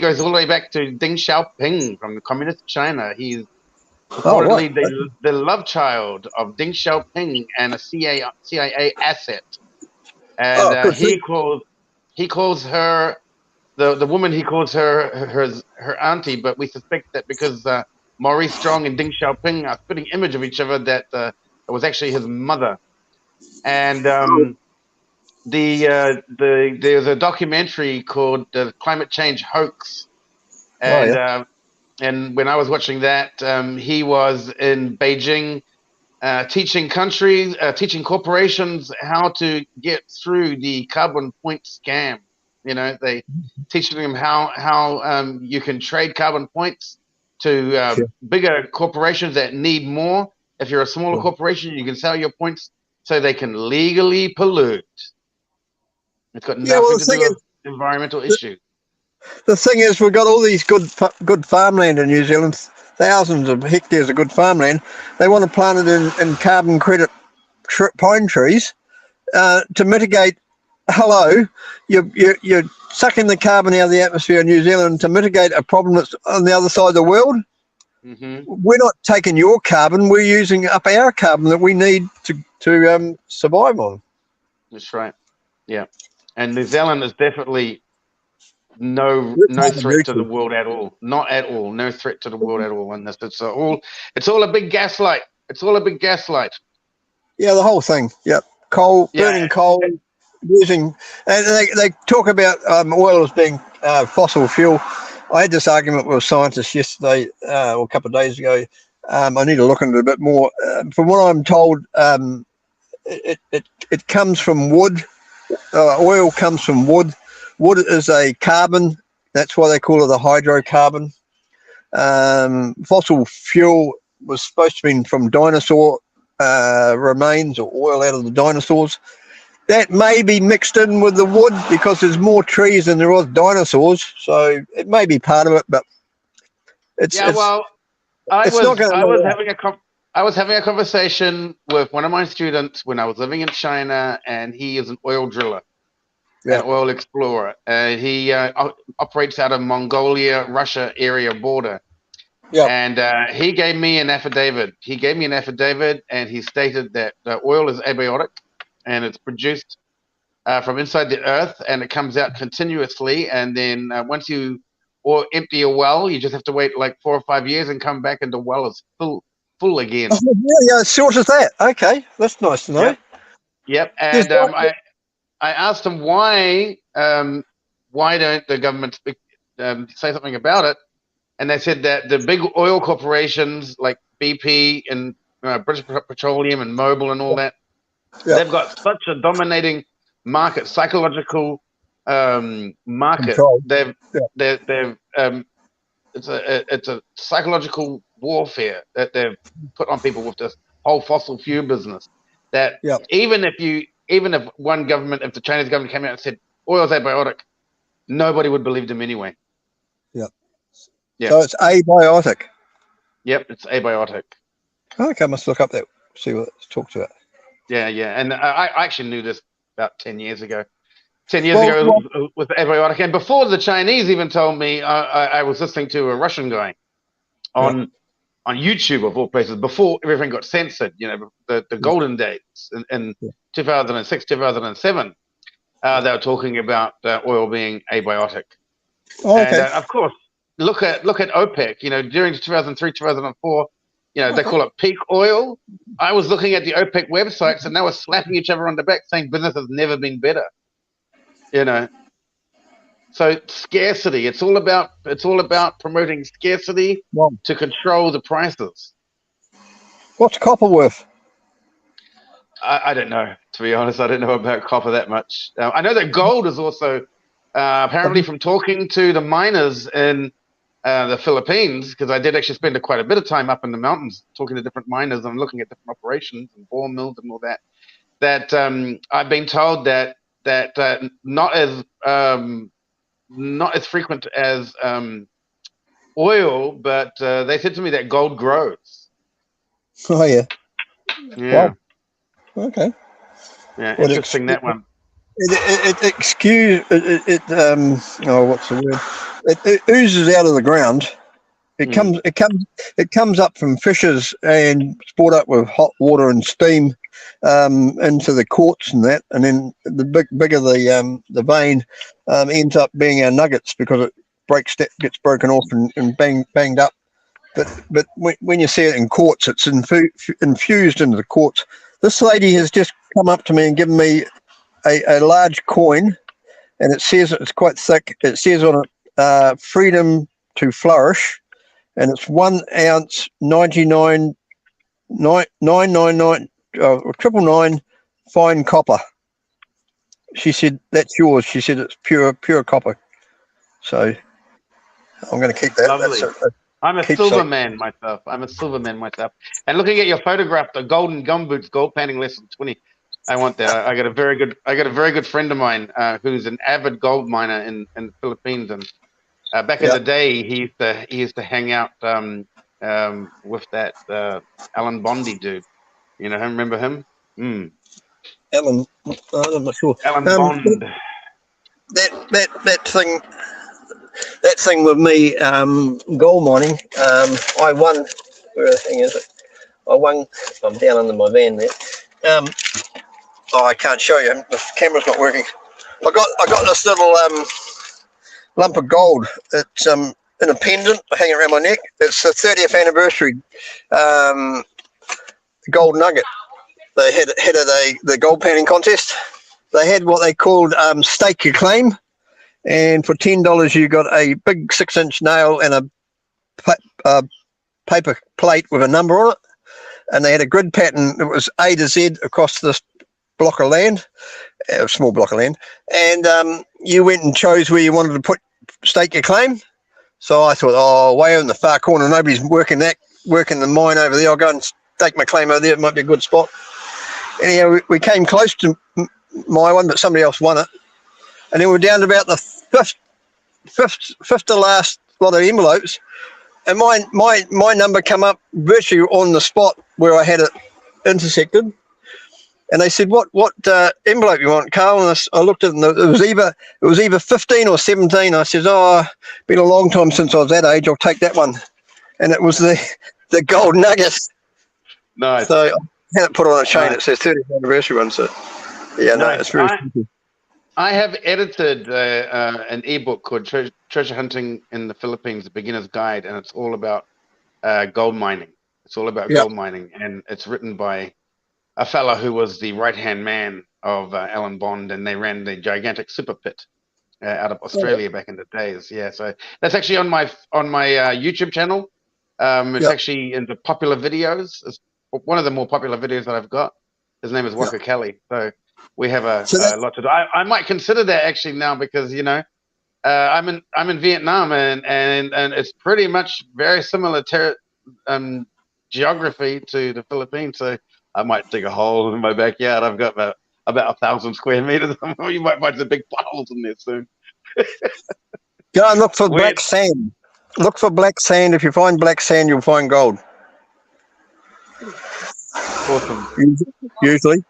goes all the way back to Deng Xiaoping from the communist China. He's reportedly the love child of Deng Xiaoping and a CIA asset. And he calls her the woman. He calls her auntie. But we suspect that because Maurice Strong and Deng Xiaoping are a spitting image of each other, that it was actually his mother. And there's a documentary called The Climate Change Hoax, and and when I was watching that, he was in Beijing teaching corporations how to get through the carbon point scam. You know, they teaching them how you can trade carbon points to bigger corporations that need more. If you're a smaller corporation, you can sell your points so they can legally pollute. It's got nothing to do with environmental issues. The thing is, we've got all these good farmland in New Zealand, thousands of hectares of good farmland. They want to plant it in carbon credit pine trees to mitigate. Hello, you're sucking the carbon out of the atmosphere in New Zealand to mitigate a problem that's on the other side of the world. We're not taking your carbon. We're using up our carbon that we need to survive on. That's right. Yeah, and New Zealand is definitely no threat to the world at all. Not at all. No threat to the world at all. And it's all a big gaslight. It's all a big gaslight. Yeah, the whole thing. Yep, burning coal, using, and they talk about oil as being fossil fuel. I had this argument with scientists yesterday or a couple of days ago. I need to look into it a bit more. From what I'm told, it comes from wood. Oil comes from wood. Wood is a carbon. That's why they call it a hydrocarbon. Fossil fuel was supposed to be from dinosaur remains or oil out of the dinosaurs. That may be mixed in with the wood because there's more trees than there was dinosaurs. So it may be part of it, but I was having a conversation with one of my students when I was living in China, and he is an oil driller, an oil explorer. He operates out of Mongolia, Russia area border. Yeah. And he gave me an affidavit. And he stated that oil is abiotic, and it's produced from inside the earth, and it comes out continuously. And then once you empty a well, you just have to wait like 4 or 5 years and come back, and the well is full again. Oh, yeah, short as that. Okay, that's nice to know. Yep. There's And I asked him why don't the government say something about it, and they said that the big oil corporations like BP and British Petroleum and Mobil and all that, they've got such a dominating market, psychological market. Control. It's a psychological warfare that they've put on people with this whole fossil fuel business. That even if the Chinese government came out and said oil's abiotic, nobody would believe them anyway. Yeah. So it's abiotic. Yep, it's abiotic. Okay, I must look up that, see what it's talked about. Yeah, and I actually knew this about 10 years ago. 10 years ago it was abiotic, and before the Chinese even told me, I was listening to a Russian guy on YouTube of all places before everything got censored. The golden days in 2006, 2007. They were talking about oil being abiotic. Oh, okay. And of course, look at OPEC. During 2003, 2004, they call it peak oil. I was looking at the OPEC websites, and they were slapping each other on the back, saying business has never been better. So scarcity. It's all about promoting scarcity to control the prices. What's copper worth? I don't know. To be honest, I don't know about copper that much. I know that gold is also apparently, from talking to the miners in the Philippines, because I did actually spend quite a bit of time up in the mountains talking to different miners and looking at different operations and bore mills and all that. That I've been told that not as frequent as oil, but they said to me that gold grows. Oh yeah. Yeah. Wow. Okay. Yeah, interesting that one. What's the word? It oozes out of the ground. It comes up from fissures and brought up with hot water and steam into the quartz and that, and then the bigger the vein ends up being our nuggets, because it gets broken off and banged up. But when you see it in quartz, it's infused into the quartz. This lady has just come up to me and given me a large coin, and it says, it's quite thick. It says on it, "Freedom to flourish," and it's 1 ounce 999 fine copper. She said, "That's yours." She said it's pure copper. So I'm going to keep that. Lovely. I'm a silver man myself. And looking at your photograph, the golden gumboots, gold panning lesson 20. I want that. I got a very good friend of mine who's an avid gold miner in the Philippines, and back in the day, he used to hang out with that Alan Bondy dude. You know him? Remember him? Alan, I'm not sure. Alan Bond. That thing with me, gold mining. I won. Where the thing is it? I'm down under my van there. I can't show you. The camera's not working. I got this little lump of gold. It's in a pendant hanging around my neck. It's the 30th anniversary gold nugget. They had the gold panning contest. They had what they called stake your claim, and for $10 you got a big 6-inch nail and a paper plate with a number on it, and they had a grid pattern. It was A to Z across this block of land, a small block of land, and you went and chose where you wanted to stake your claim. So I thought, way in the far corner, nobody's working the mine over there. I'll go and stake my claim over there. It might be a good spot. Anyhow, we came close to my one, but somebody else won it, and then we're down to about the fifth to last lot of envelopes, and my number come up virtually on the spot where I had it intersected. And they said, "What envelope you want, Karl?" And I looked at it, and it was either 15 or 17. I said, "Oh, been a long time since I was that age. I'll take that one." and it was the gold nugget. Nice. So I had it put on a chain. Nice. It says 30th anniversary one. So yeah, no, Nice. it's very simple. I have edited an ebook called Treasure Hunting in the Philippines: A Beginner's Guide, and it's all about gold mining. It's all about gold mining, and it's written by a fellow who was the right-hand man of Alan Bond, and they ran the gigantic super pit out of Australia back in the days. Yeah, so that's actually on my YouTube channel. It's actually in the popular videos. It's one of the more popular videos that I've got. His name is Wonka Kelly. So we have a lot to do. I might consider that actually now because I'm in Vietnam and it's pretty much very similar geography to the Philippines. So I might dig a hole in my backyard. I've got about 1,000 square meters. You might find some big potholes in there soon. Go and look for black sand. Look for black sand. If you find black sand, you'll find gold. Awesome. Usually.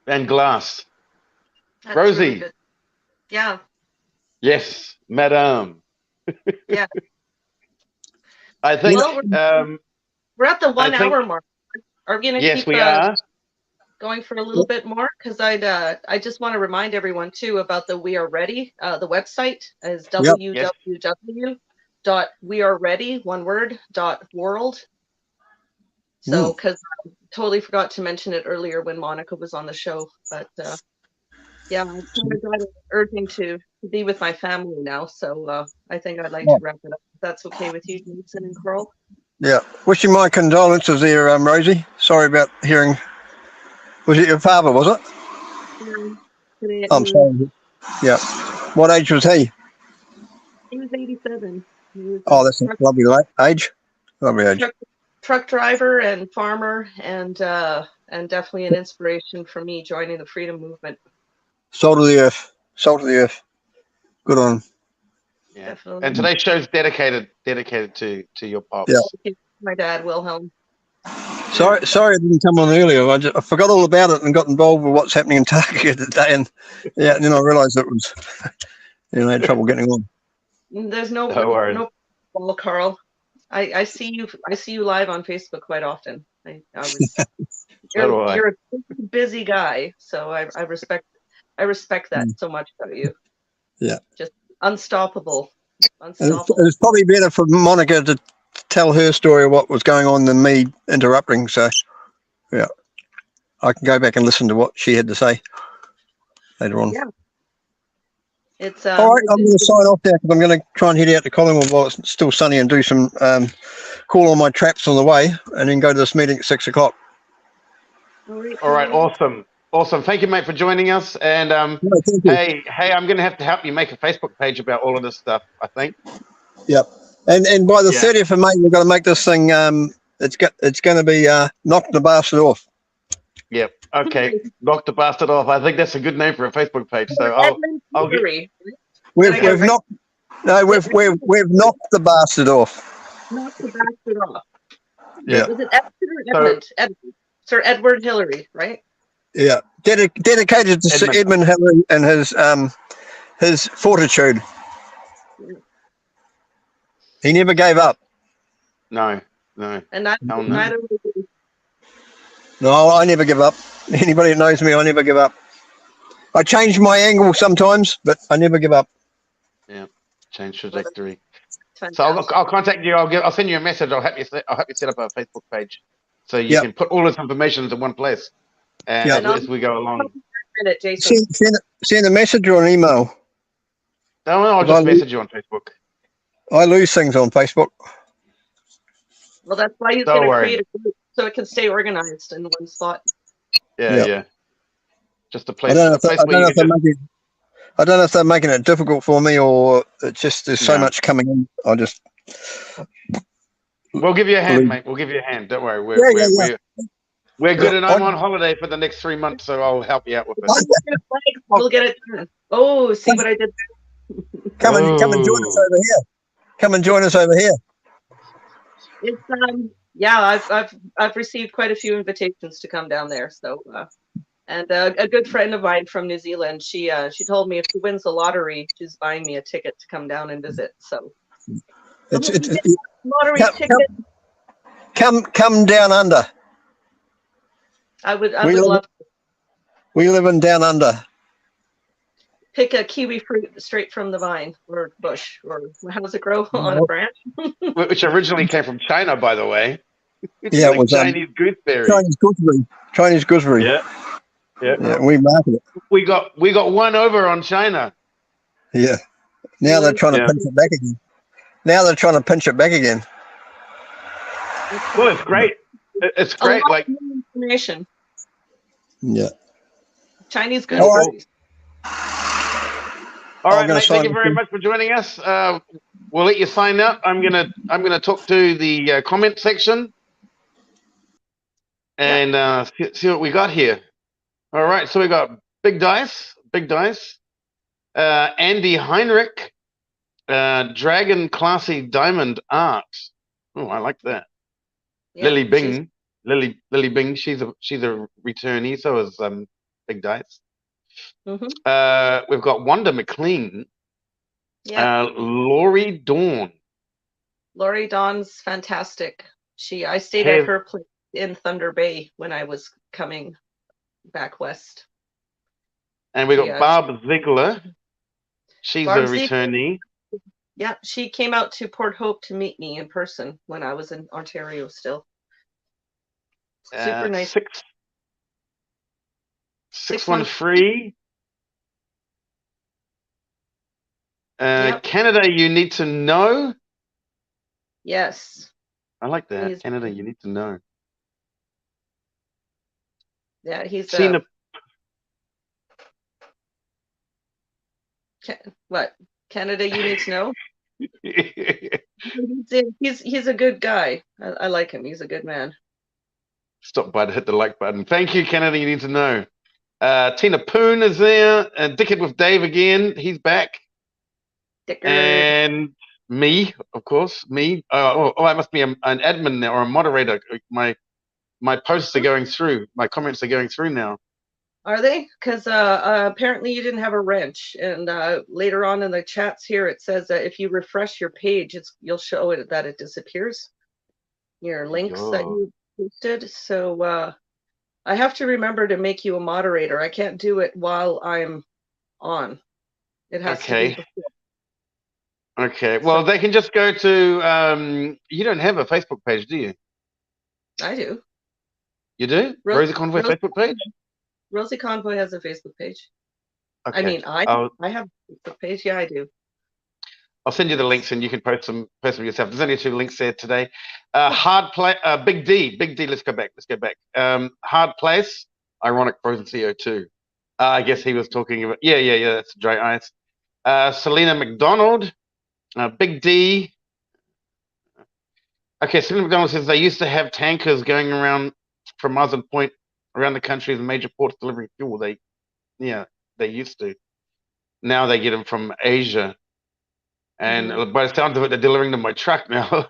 And glass. That's Rosie. really good. Yeah. Yes, madam. Yeah. I think we're at the 1 hour mark. Are we going to yes, keep we are. going for a little bit more? Because I just want to remind everyone too about the We Are Ready. The website is www.weareready.world. So, because I totally forgot to mention it earlier when Monica was on the show, but yeah, I'm kind of got urging to be with my family now. So I think I'd like to wrap it up. If that's okay with you, Jason and Carl. Yeah. Wishing my condolences there, Rosie. Sorry about hearing. Was it your father, was it? Yeah. I'm sorry. Yeah. What age was he? He was 87. Oh, that's a lovely age. Lovely age. Truck driver and farmer, and definitely an inspiration for me joining the freedom movement. Salt of the earth. Salt of the earth. Good on him. Yeah. Definitely. And today's show's dedicated to your pops. Yeah. My dad, Wilhelm. Sorry, I didn't come on earlier. I forgot all about it and got involved with what's happening in Target today, and then I realised it was. I had trouble getting on. There's no problem, Carl. I see you live on Facebook quite often. You're a busy guy, so I respect that so much about you. Yeah, just unstoppable. It's probably better for Monica to tell her story of what was going on than me interrupting. So, yeah, I can go back and listen to what she had to say later on. Yeah. It's all right. I'm going to sign off there because I'm going to try and head out to Collingwood while it's still sunny and do some call on my traps on the way, and then go to this meeting at 6 o'clock. All right. Awesome. Thank you, mate, for joining us. And hey, I'm going to have to help you make a Facebook page about all of this stuff, I think. Yep. And by the 30th of May, we're going to make this thing. It's going to be knock the bastard off. Yep. Okay. Knock the bastard off. I think that's a good name for a Facebook page. So I'll get. We've knocked the bastard off. Knocked the bastard off. Yeah. Was it Edmund? Edmund? Sir Edward Hillary, right? Yeah. Dedicated to Edmund Hillary and his fortitude. He never gave up. No. And neither will we. No, I never give up. Anybody that knows me, I never give up. I change my angle sometimes, but I never give up. Yeah, change trajectory. So I'll contact you. I'll send you a message. I'll help you set up a Facebook page, so you can put all this information into one place, and as we go along. Send a message or an email. No, I'll just message you on Facebook. I lose things on Facebook. Well, that's why he's going to create a group so it can stay organized in one spot. Yeah. Just a place. I don't know if they're making it difficult for me, or it's just there's so much coming in. We'll give you a hand, mate. We'll give you a hand. Don't worry. We're good, and I'm on holiday for the next 3 months, so I'll help you out with it. We'll get it done. Oh, see what I did there? Come and join us over here. Come and join us over here. It's I've received quite a few invitations to come down there. So and a good friend of mine from New Zealand, she told me if she wins the lottery, she's buying me a ticket to come down and visit. So It's Someone it's get it, lottery come, ticket. come down under. I would We live, love to we live in down under. pick a kiwi fruit straight from the vine or bush, or how does it grow on a branch? Which originally came from China, by the way. It's Yeah, it like was Chinese gooseberry. Chinese gooseberry. Chinese gooseberry. Yeah, yeah. Yeah, we market it. We got one over on China. Yeah. Now they're trying to Yeah. pinch it back again. Now they're trying to pinch it back again. Well, it's great. It's A great. lot Like, of new information. Yeah. Chinese Yeah, gooseberries. all I'm right, gonna mate. sign Thank you very much for joining us. We'll let you sign up. I'm gonna talk to the comment section and see what we got here. All right, so we got Big Dice, Andy Heinrich, Dragon Classy Diamond Art. Oh, I like that. Yeah, Lily Bing, Lily Bing. She's a returnee. So is Big Dice. We've got Wanda McLean. yeah. Laurie Dawn. Laurie Dawn's fantastic. I stayed at her place in Thunder Bay when I was coming back west. And we got Barb Ziegler. She's Barb a returnee. Yeah, she came out to Port Hope to meet me in person when I was in Ontario still. Super nice. 613. Yep. Canada, you need to know. Yes. I like that. Canada, you need to know. Yeah, he's what? Canada, you need to know. He's a good guy. I like him. He's a good man. Stop by to hit the like button. Thank you, Canada. You need to know. Tina Poon is there. Dickhead with Dave again. He's back. Dickard. And me, of course. Me. I must be an admin now or a moderator. My posts are going through. My comments are going through now. Are they? Because apparently you didn't have a wrench, and later on in the chats here it says that if you refresh your page, you'll show it that it disappears. Your links that you posted. So I have to remember to make you a moderator. I can't do it while I'm on. It has to be before. Okay. Well, they can just go to. You don't have a Facebook page, do you? I do. You do? Rosie Convoy Facebook page? Rosie Convoy has a Facebook page. Okay. I mean, I have a Facebook page. Yeah, I do. I'll send you the links and you can post them yourself. There's only 2 links there today. Hard play. Big D. Let's go back. Hard place. Ironic frozen CO2. I guess he was talking about. Yeah. That's dry ice. Selena McDonald. Big D. Okay, Selena McDonald says they used to have tankers going around from Marsden Point around the country as major ports delivering fuel. They used to. Now they get them from Asia. And by the sound of it, they're delivering them by truck now.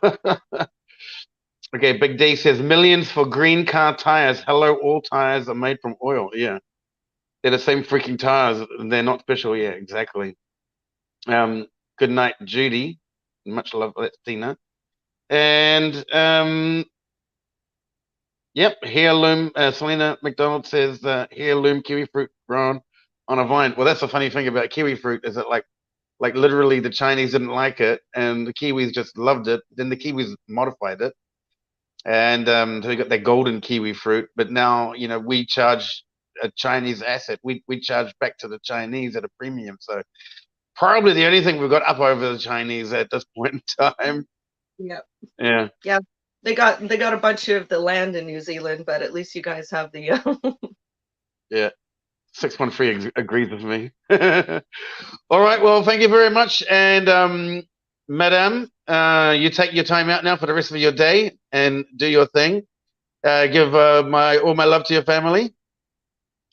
Okay, Big D says millions for green car tires. Hello, all tires are made from oil. Yeah. They're the same freaking tires. They're not special. Yeah, exactly. Good night, Judy. Much love. That's Tina. And yep, heirloom. Selena McDonald says heirloom kiwi fruit grown on a vine. Well, that's the funny thing about kiwi fruit is that like literally the Chinese didn't like it and the Kiwis just loved it. Then the Kiwis modified it. And so we got that golden kiwi fruit. But now, we charge a Chinese asset. We charge back to the Chinese at a premium. So probably the only thing we've got up over the Chinese at this point in time. Yep. Yeah. Yeah. They got a bunch of the land in New Zealand, but at least you guys have the Yeah. 613 agrees with me. All right. Well, thank you very much. And Madame, you take your time out now for the rest of your day and do your thing. Give all my love to your family.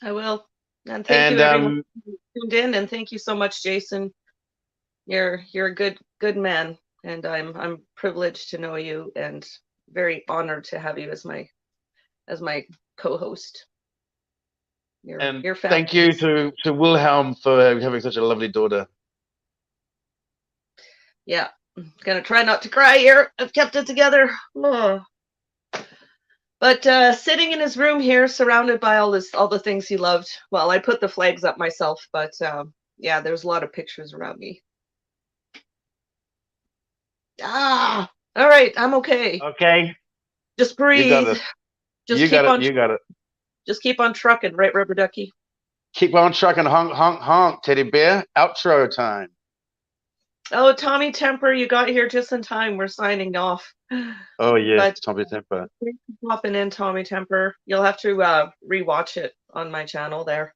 I will. And thank you everyone who tuned in, and thank you so much, Jason. You're a good man, and I'm privileged to know you and very honored to have you as my co-host. You're thank you to Wilhelm for having such a lovely daughter. Yeah, Gonna try not to cry here. I've kept it together. Oh. But sitting in his room here, surrounded by all the things he loved. Well, I put the flags up myself, but yeah, there's a lot of pictures around me. All right, I'm okay. Okay. Just You got breathe. it. Just You keep got on. it. You got it. Just keep on trucking, right, Rubber Ducky? Keep on trucking. Honk, honk, honk. Teddy bear. Outro time. Oh, Tommy Temper, you got here just in time. We're signing off. Oh, yes. But Tommy Temper. thanks for popping in, Tommy Temper. You'll have to rewatch it on my channel there.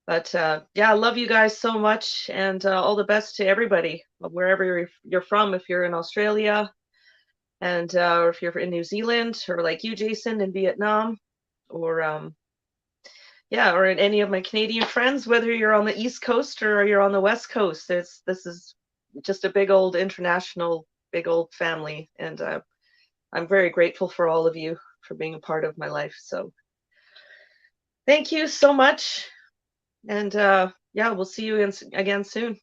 But yeah, I love you guys so much, and all the best to everybody, wherever you're from. If you're in Australia, and or if you're in New Zealand, or like you, Jason, in Vietnam, or yeah, or in any of my Canadian friends, whether you're on the East Coast or you're on the West Coast. This is just a big old international, big old family, and I'm very grateful for all of you for being a part of my life. So thank you so much. And yeah, we'll see you again soon.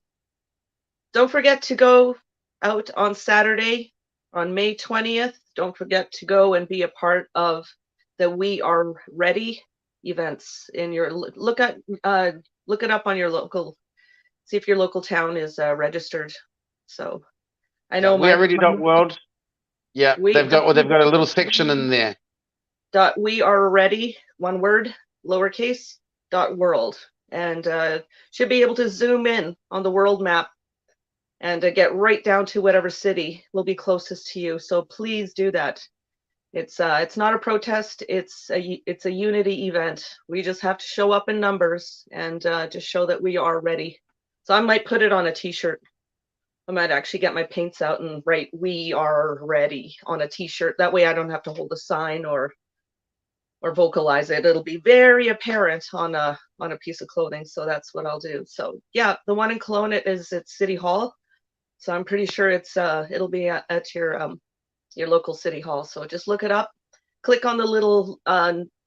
Don't forget to go out on Saturday, on May 20th. Don't forget to go and be a part of the We Are Ready events in your look it up on your local, see if your local town is registered. So I know We Are Ready.world. Yeah, they've got a little section in there. We Are Ready, one word, lowercase, .world, and should be able to zoom in on the world map and get right down to whatever city will be closest to you. So please do that. It's not a protest. It's a unity event. We just have to show up in numbers and just show that we are ready. So I might put it on a T-shirt. I might actually get my paints out and write "We Are Ready" on a T-shirt. That way I don't have to hold a sign or vocalize it. It'll be very apparent on a piece of clothing. So that's what I'll do. So yeah, the one in Kelowna is at City Hall. So I'm pretty sure it'll be at your local City Hall. So just look it up. Click on the little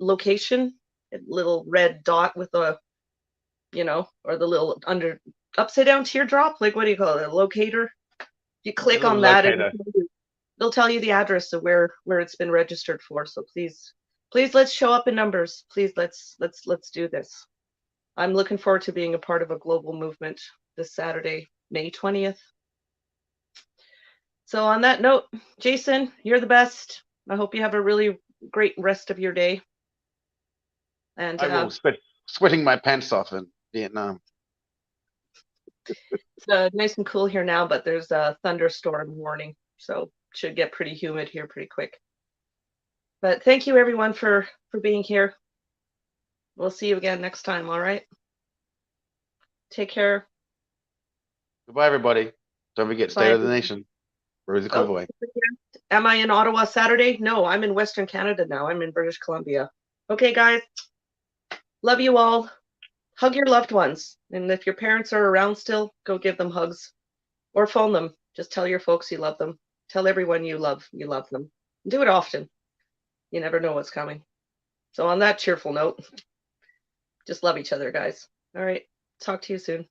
location, little red dot with a, or the little upside down teardrop. Like, what do you call it? A locator. You click on that, and they'll tell you the address of where it's been registered for. So please let's show up in numbers. Please let's do this. I'm looking forward to being a part of a global movement this Saturday, May 20th. So on that note, Jason, you're the best. I hope you have a really great rest of your day. And I will sweating my pants off in Vietnam. It's nice and cool here now, but there's a thunderstorm warning, so it should get pretty humid here pretty quick. But thank you everyone for being here. We'll see you again next time, all right? Take care. Goodbye, everybody. Don't forget, State of the Nation. Rosie Convoy. Am I in Ottawa Saturday? No, I'm in Western Canada now. I'm in British Columbia. Okay, guys. Love you all. Hug your loved ones. And if your parents are around still, go give them hugs. Or phone them. Just tell your folks you love them. Tell everyone you love them. Do it often. You never know what's coming. So on that cheerful note, just love each other, guys. All right. Talk to you soon.